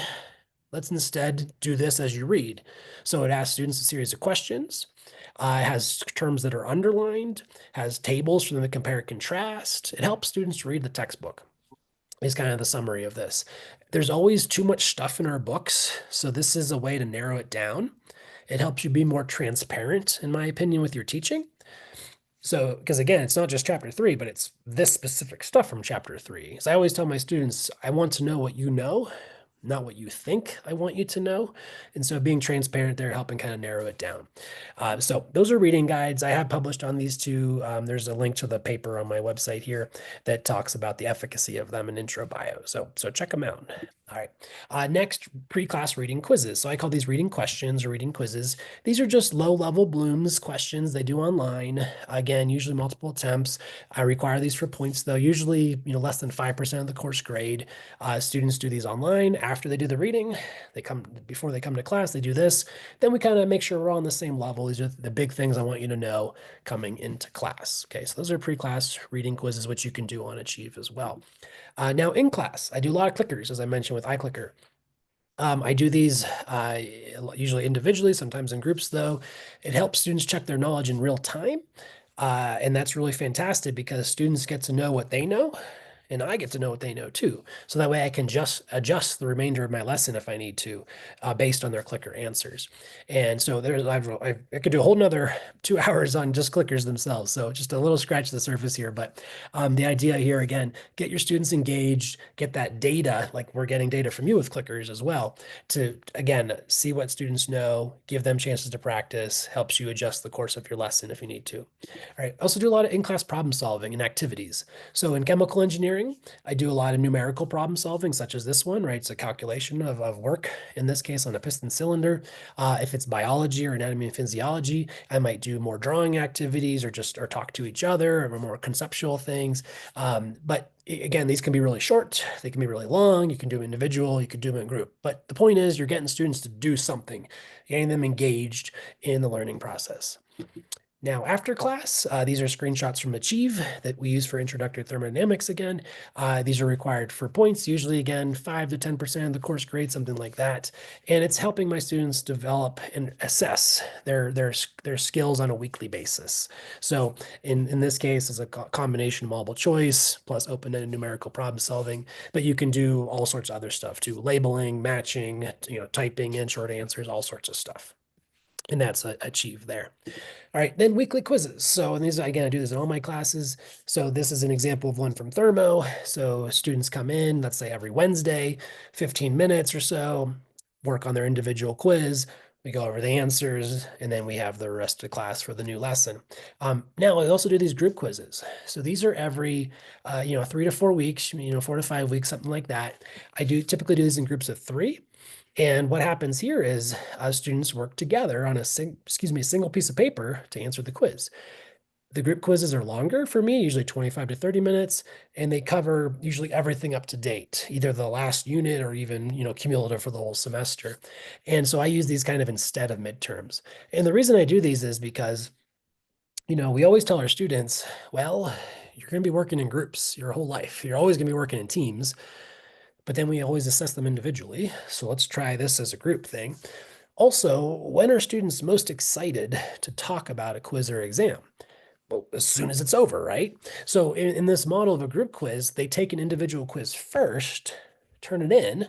[SPEAKER 3] let's instead do this as you read. So it asks students a series of questions. It has terms that are underlined, has tables for them to compare and contrast. It helps students read the textbook is kind of the summary of this. There's always too much stuff in our books, so this is a way to narrow it down. It helps you be more transparent, in my opinion, with your teaching. So, because again, it's not just chapter 3, but it's this specific stuff from chapter 3. So I always tell my students, I want to know what you know, not what you think I want you to know. And so being transparent there, helping kind of narrow it down. So those are reading guides. I have published on these two. There's a link to the paper on my website here that talks about the efficacy of them in intro bio. So check them out. All right. Next, pre-class reading quizzes. So I call these reading questions or reading quizzes. These are just low-level Bloom's questions they do online. Again, usually multiple attempts. I require these for points, though. Usually, less than 5% of the course grade. Students do these online after they do the reading. Before they come to class, they do this. Then we kind of make sure we're all on the same level. These are the big things I want you to know coming into class. Okay, so those are pre-class reading quizzes, which you can do on Achieve as well. Now in class, I do a lot of clickers, as I mentioned with iClicker. I do these usually individually, sometimes in groups though. It helps students check their knowledge in real time. And that's really fantastic because students get to know what they know, and I get to know what they know too. So that way I can just adjust the remainder of my lesson if I need to, based on their clicker answers. And so I could do a whole nother 2 hours on just clickers themselves. So just a little scratch the surface here. But the idea here, again, get your students engaged, get that data, like we're getting data from you with clickers as well, to, again, see what students know, give them chances to practice, helps you adjust the course of your lesson if you need to. All right, I also do a lot of in-class problem solving and activities. So in chemical engineering, I do a lot of numerical problem solving, such as this one, right? It's a calculation of work, in this case on a piston cylinder. If it's biology or anatomy and physiology, I might do more drawing activities or talk to each other or more conceptual things. But again, these can be really short, they can be really long, you can do them individual, you can do them in group. But the point is you're getting students to do something, getting them engaged in the learning process. Now, after class, these are screenshots from Achieve that we use for introductory thermodynamics again. These are required for points, usually again, 5 to 10% of the course grade, something like that. And it's helping my students develop and assess their skills on a weekly basis. So in this case, it's a combination of multiple choice plus open-ended numerical problem solving, but you can do all sorts of other stuff too, labeling, matching, typing in short answers, all sorts of stuff. And that's Achieve there. All right, then weekly quizzes. So, and these, again, I do this in all my classes. So this is an example of one from Thermo. So students come in, let's say every Wednesday, 15 minutes or so, work on their individual quiz. We go over the answers, and then we have the rest of the class for the new lesson. Now, I also do these group quizzes. So these are every, 3 to 4 weeks, 4 to 5 weeks, something like that. I typically do these in groups of 3. And what happens here is students work together on a single piece of paper to answer the quiz. The group quizzes are longer for me, usually 25 to 30 minutes, and they cover usually everything up to date, either the last unit or even, cumulative for the whole semester. And so I use these kind of instead of midterms. And the reason I do these is because we always tell our students, well, you're going to be working in groups your whole life. You're always going to be working in teams, but then we always assess them individually. So let's try this as a group thing. Also, when are students most excited to talk about a quiz or exam? Well, as soon as it's over, right? So in this model of a group quiz, they take an individual quiz first, turn it in,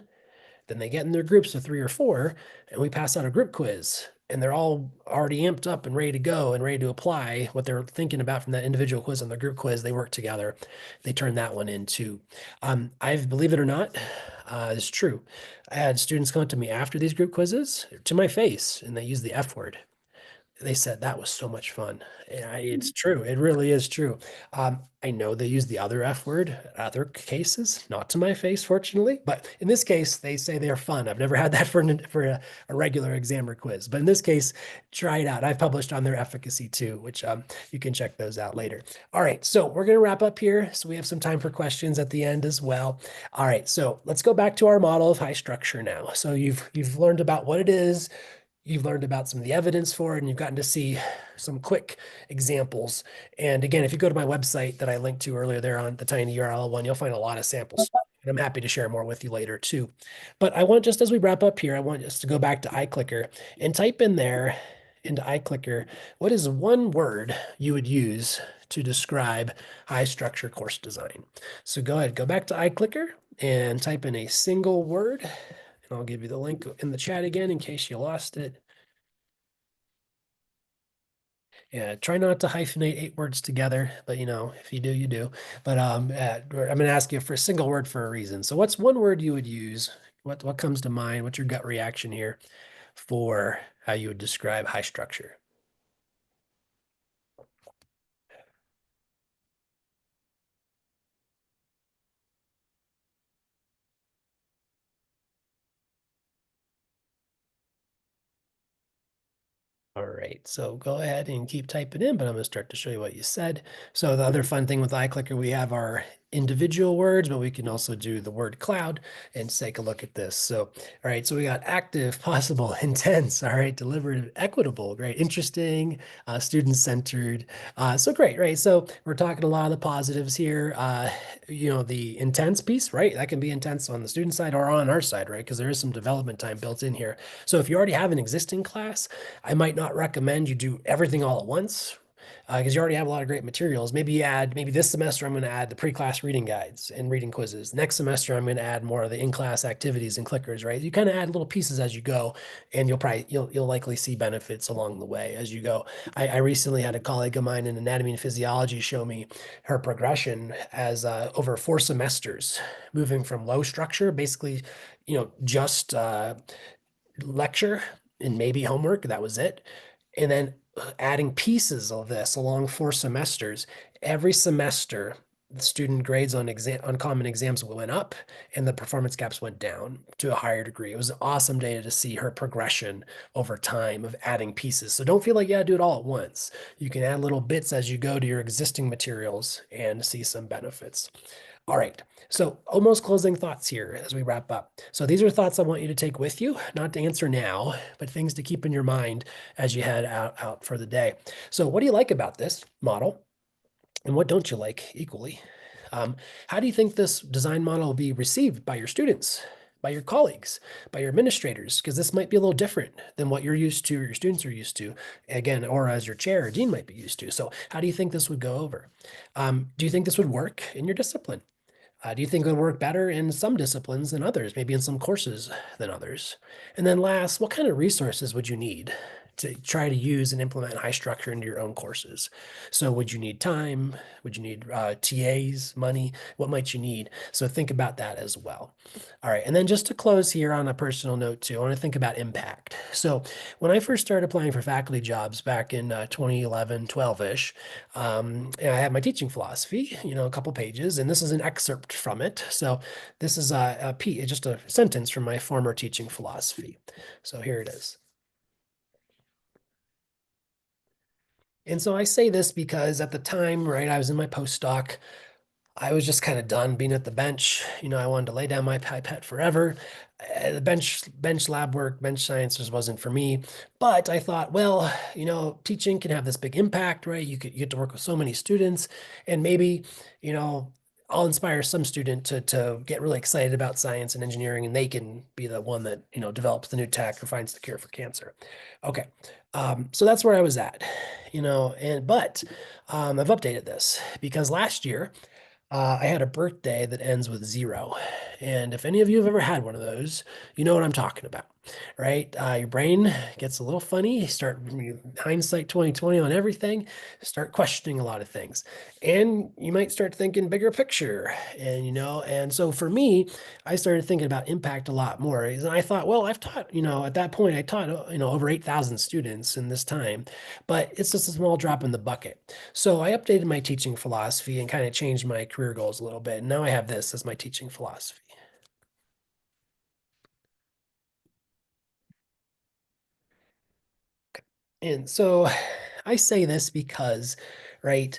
[SPEAKER 3] then they get in their groups of 3 or 4, and we pass out a group quiz. And they're all already amped up and ready to go and ready to apply what they're thinking about from that individual quiz and the group quiz. They work together. They turn that one into. I've, believe it or not, it's true. I had students come up to me after these group quizzes to my face, and they use the F word. They said that was so much fun. It's true. It really is true. I know they use the other F word in other cases, not to my face, fortunately. But in this case, they say they're fun. I've never had that for a regular exam or quiz. But in this case, try it out. I've published on their efficacy too, which you can check those out later. All right, so we're going to wrap up here. So we have some time for questions at the end as well. All right, so let's go back to our model of high structure now. So you've learned about what it is. You've learned about some of the evidence for it, and you've gotten to see some quick examples. And again, if you go to my website that I linked to earlier there on the tiny URL one, you'll find a lot of samples. And I'm happy to share more with you later too. But I want, just as we wrap up here, I want us to go back to iClicker and type in there into iClicker, what is one word you would use to describe high structure course design? So go ahead, go back to iClicker and type in a single word. And I'll give you the link in the chat again in case you lost it. Yeah, try not to hyphenate 8 words together, but if you do, you do. But I'm going to ask you for a single word for a reason. So what's one word you would use? What comes to mind? What's your gut reaction here for how you would describe high structure? All right, so go ahead and keep typing in, but I'm going to start to show you what you said. So the other fun thing with iClicker, we have our individual words, but we can also do the word cloud and take a look at this. So, all right, so we got active, possible, intense, all right, deliberative, equitable, great, interesting, student-centered. So great, right? So we're talking a lot of the positives here. The intense piece, right? That can be intense on the student side or on our side, right? Because there is some development time built in here. So if you already have an existing class, I might not recommend you do everything all at once because you already have a lot of great materials. Maybe this semester I'm going to add the pre-class reading guides and reading quizzes. Next semester I'm going to add more of the in-class activities and clickers, right? You kind of add little pieces as you go, and you'll likely see benefits along the way as you go. I recently had a colleague of mine in anatomy and physiology show me her progression as over 4 semesters, moving from low structure, basically, just lecture and maybe homework. That was it. And then adding pieces of this along 4 semesters. Every semester, the student grades on common exams went up and the performance gaps went down to a higher degree. It was an awesome data to see her progression over time of adding pieces. So don't feel like you gotta do it all at once. You can add little bits as you go to your existing materials and see some benefits. All right, so almost closing thoughts here as we wrap up. So these are thoughts I want you to take with you, not to answer now, but things to keep in your mind as you head out for the day. So what do you like about this model? And what don't you like equally? How do you think this design model will be received by your students, by your colleagues, by your administrators? Because this might be a little different than what you're used to or your students are used to, again, or as your chair or dean might be used to. So how do you think this would go over? Do you think this would work in your discipline? Do you think it would work better in some disciplines than others, maybe in some courses than others? And then last, what kind of resources would you need to try to use and implement high structure into your own courses? So would you need time? Would you need TAs, money? What might you need? So think about that as well. All right, and then just to close here on a personal note too, I want to think about impact. So when I first started applying for faculty jobs back in 2011, 12-ish, and I had my teaching philosophy, a couple pages, and this is an excerpt from it. So this is just a sentence from my former teaching philosophy. So here it is. And so I say this because at the time, right, I was in my postdoc. I was just kind of done being at the bench. I wanted to lay down my pipette forever. The bench lab work, bench science just wasn't for me. But I thought, well, teaching can have this big impact, right? You get to work with so many students, and maybe, you know, I'll inspire some student to get really excited about science and engineering, and they can be the one that, develops the new tech or finds the cure for cancer. Okay. So that's where I was at, but I've updated this because last year I had a birthday that ends with 0. And if any of you have ever had one of those, you know what I'm talking about, right? Your brain gets a little funny. You start hindsight 2020 on everything, start questioning a lot of things. And you might start thinking bigger picture. And so for me, I started thinking about impact a lot more. And I thought, well, I've taught, at that point, I taught, over 8,000 students in this time, but it's just a small drop in the bucket. So I updated my teaching philosophy and kind of changed my career goals a little bit. And now I have this as my teaching philosophy. And so I say this because, right,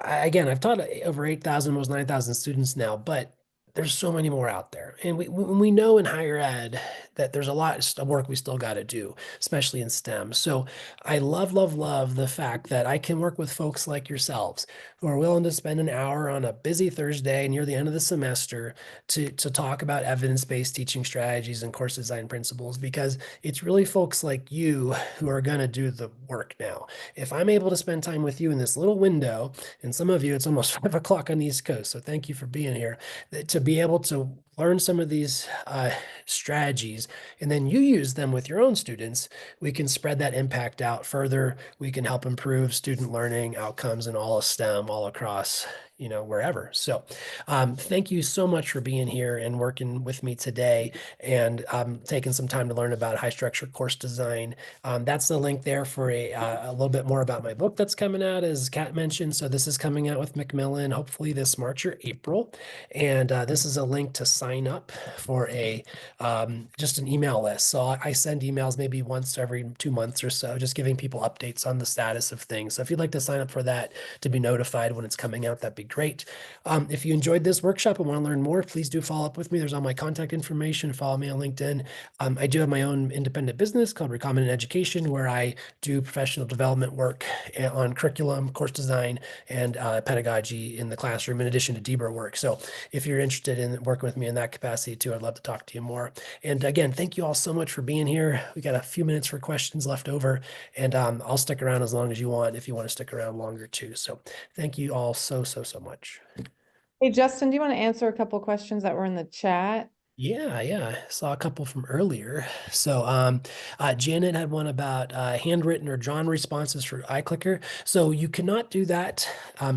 [SPEAKER 3] again, I've taught over 8,000, almost 9,000 students now, but there's so many more out there. And we know in higher ed that there's a lot of work we still got to do, especially in STEM. So I love, love, love the fact that I can work with folks like yourselves who are willing to spend an hour on a busy Thursday near the end of the semester to talk about evidence-based teaching strategies and course design principles, because it's really folks like you who are going to do the work now. If I'm able to spend time with you in this little window, and some of you, it's almost 5 o'clock on the East Coast, so thank you for being here, to be able to learn some of these strategies, and then you use them with your own students, we can spread that impact out further. We can help improve student learning outcomes in all of STEM, all across, wherever. So thank you so much for being here and working with me today, and taking some time to learn about high structure course design. That's the link there for a little bit more about my book that's coming out, as Kat mentioned. So this is coming out with Macmillan, hopefully this March or April. And this is a link to sign up for just an email list. So I send emails maybe once every 2 months or so, just giving people updates on the status of things. So if you'd like to sign up for that to be notified when it's coming out, that'd be great. If you enjoyed this workshop and want to learn more, please do follow up with me. There's all my contact information. Follow me on LinkedIn. I do have my own independent business called Recombinant Education, where I do professional development work on curriculum, course design, and pedagogy in the classroom, in addition to DBRA work. So if you're interested in working with me in that capacity too, I'd love to talk to you more. And again, thank you all so much for being here. We got a few minutes for questions left over, and I'll stick around as long as you want if you want to stick around longer too. So thank you all so, so, so much.
[SPEAKER 2] Hey, Justin, do you want to answer a couple questions that were in the chat?
[SPEAKER 3] Yeah, I saw a couple from earlier. So Janet had one about handwritten or drawn responses for iClicker. So you cannot do that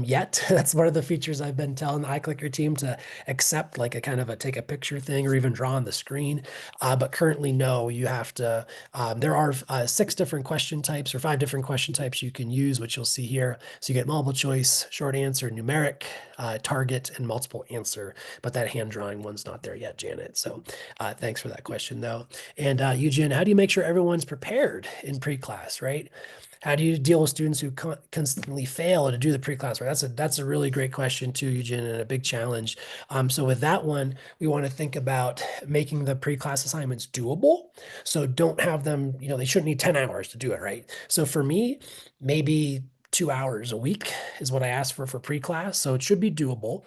[SPEAKER 3] yet. That's one of the features I've been telling the iClicker team to accept, like a kind of a take a picture thing or even draw on the screen. But currently, no, you have to, there are 6 different question types or 5 different question types you can use, which you'll see here. So you get multiple choice, short answer, numeric, target, and multiple answer. But that hand drawing one's not there yet, Janet. So thanks for that question, though. And Eugene, how do you make sure everyone's prepared in pre-class, right? How do you deal with students who constantly fail to do the pre-class, right? That's a really great question too, Eugene, and a big challenge. So with that one, we want to think about making the pre-class assignments doable. So don't have them, they shouldn't need 10 hours to do it, right? So for me, maybe 2 hours a week is what I ask for pre-class. So it should be doable.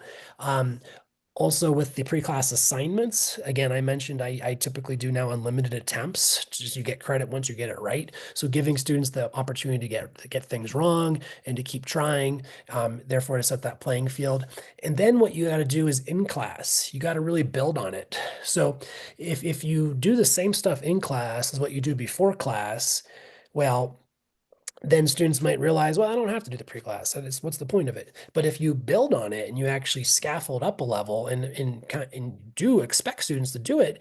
[SPEAKER 3] Also with the pre-class assignments, again, I mentioned I typically do now unlimited attempts. Just you get credit once you get it right. So giving students the opportunity to get things wrong and to keep trying, therefore to set that playing field. And then what you got to do is in class, you got to really build on it. So if you do the same stuff in class as what you do before class, well, then students might realize, well, I don't have to do the pre-class. What's the point of it? But if you build on it and you actually scaffold up a level and do expect students to do it,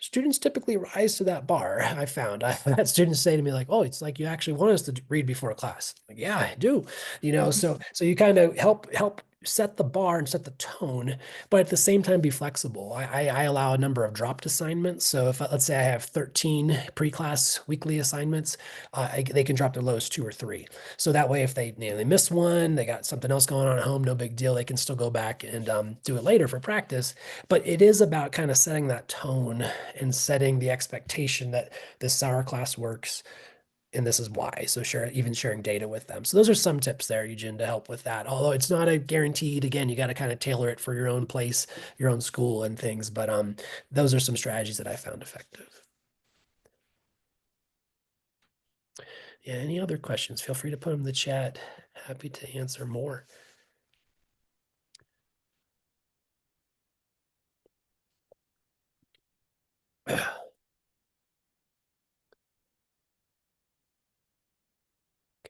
[SPEAKER 3] students typically rise to that bar. I found I've had students say to me like, "Oh, it's like you actually want us to read before class." Like, yeah, I do. So you kind of help set the bar and set the tone, but at the same time be flexible. I allow a number of dropped assignments. So if let's say I have 13 pre-class weekly assignments, they can drop their lowest 2 or 3. So that way, if they miss one, they got something else going on at home, no big deal. They can still go back and do it later for practice. But it is about kind of setting that tone and setting the expectation that this hour class works and this is why. So even sharing data with them. So those are some tips there, Eugene, to help with that. Although it's not a guaranteed, again, you got to kind of tailor it for your own place, your own school and things. But those are some strategies that I found effective. Yeah, any other questions? Feel free to put them in the chat. Happy to answer more.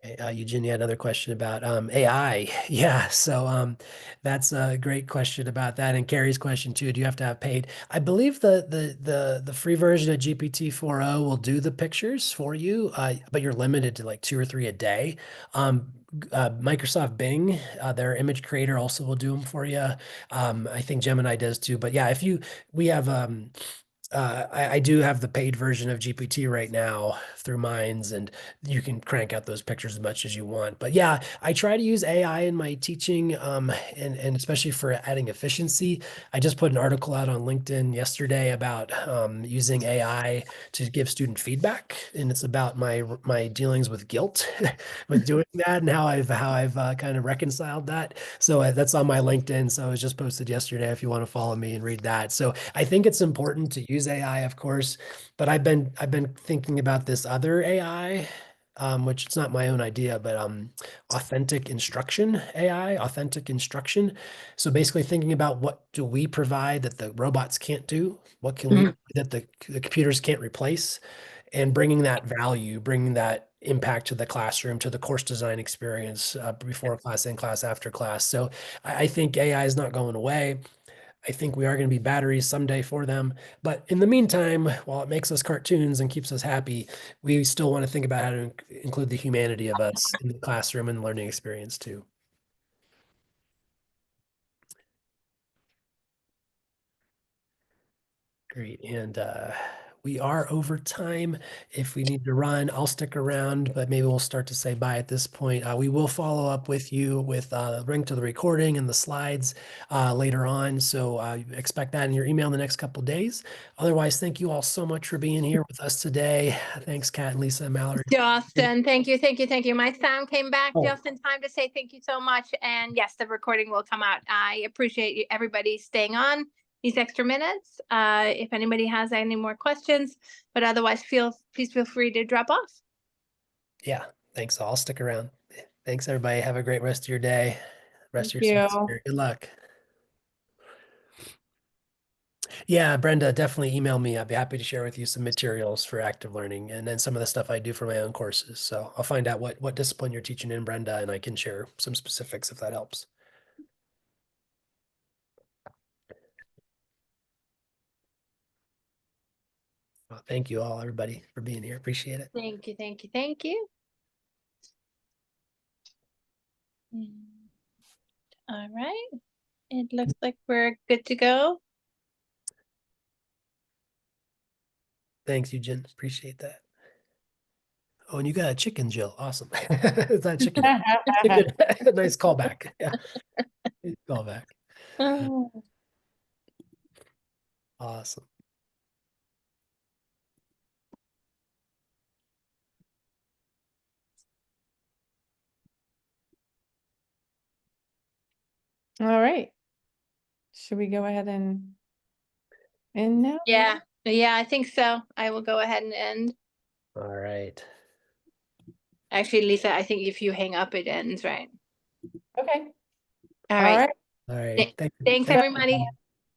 [SPEAKER 3] Okay, Eugene, you had another question about AI. Yeah, so that's a great question about that. And Carrie's question too, do you have to have paid? I believe the free version of GPT-4o will do the pictures for you, but you're limited to like 2 or 3 a day. Microsoft Bing, their image creator also will do them for you. I think Gemini does too. But yeah, we have I do have the paid version of GPT right now through Minds, and you can crank out those pictures as much as you want. But yeah, I try to use AI in my teaching, and especially for adding efficiency. I just put an article out on LinkedIn yesterday about using AI to give student feedback, and it's about my dealings with guilt with doing that and how I've kind of reconciled that. So that's on my LinkedIn. So it was just posted yesterday if you want to follow me and read that. So I think it's important to use AI, of course, but I've been thinking about this other AI, which it's not my own idea, but authentic instruction AI, authentic instruction. So basically thinking about what do we provide that the robots can't do? What can we that the computers can't replace? And bringing that value, bringing that impact to the classroom, to the course design experience before class, in class, after class. So I think AI is not going away. I think we are going to be batteries someday for them. But in the meantime, while it makes us cartoons and keeps us happy, we still want to think about how to include the humanity of us in the classroom and learning experience too. Great. And we are over time. If we need to run, I'll stick around, but maybe we'll start to say bye at this point. We will follow up with you with a link to the recording and the slides later on. So expect that in your email in the next couple of days. Otherwise, thank you all so much for being here with us today. Thanks, Kat and Lisa and Mallory.
[SPEAKER 1] Justin, thank you, thank you, thank you. My sound came back
[SPEAKER 3] Oh.
[SPEAKER 1] just in time to say thank you so much. And yes, the recording will come out. I appreciate everybody staying on these extra minutes. If anybody has any more questions, but otherwise please feel free to drop off.
[SPEAKER 3] Yeah, thanks. I'll stick around. Thanks, everybody. Have a great rest of your day. Rest of
[SPEAKER 2] Thank
[SPEAKER 3] your
[SPEAKER 2] you.
[SPEAKER 3] semester. Good luck. Yeah, Brenda, definitely email me. I'd be happy to share with you some materials for active learning and then some of the stuff I do for my own courses. So I'll find out what discipline you're teaching in, Brenda, and I can share some specifics if that helps. Well, thank you all, everybody, for being here. Appreciate it.
[SPEAKER 1] Thank you, thank you, thank you. All right. It looks like we're good to go.
[SPEAKER 3] Thanks, Eugene. Appreciate that. Oh, and you got a chicken, Jill. Awesome. It's not chicken. A nice callback. Yeah. Nice callback.
[SPEAKER 1] Oh.
[SPEAKER 3] Awesome.
[SPEAKER 2] All right. Should we go ahead and end now?
[SPEAKER 1] Yeah, I think so. I will go ahead and end.
[SPEAKER 3] All right.
[SPEAKER 1] Actually, Lisa, I think if you hang up, it ends, right?
[SPEAKER 2] Okay.
[SPEAKER 1] All
[SPEAKER 2] All
[SPEAKER 1] right.
[SPEAKER 2] right.
[SPEAKER 3] All right.
[SPEAKER 1] Thanks, everybody.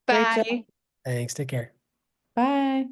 [SPEAKER 2] Great job.
[SPEAKER 1] Bye.
[SPEAKER 3] Thanks. Take care.
[SPEAKER 2] Bye.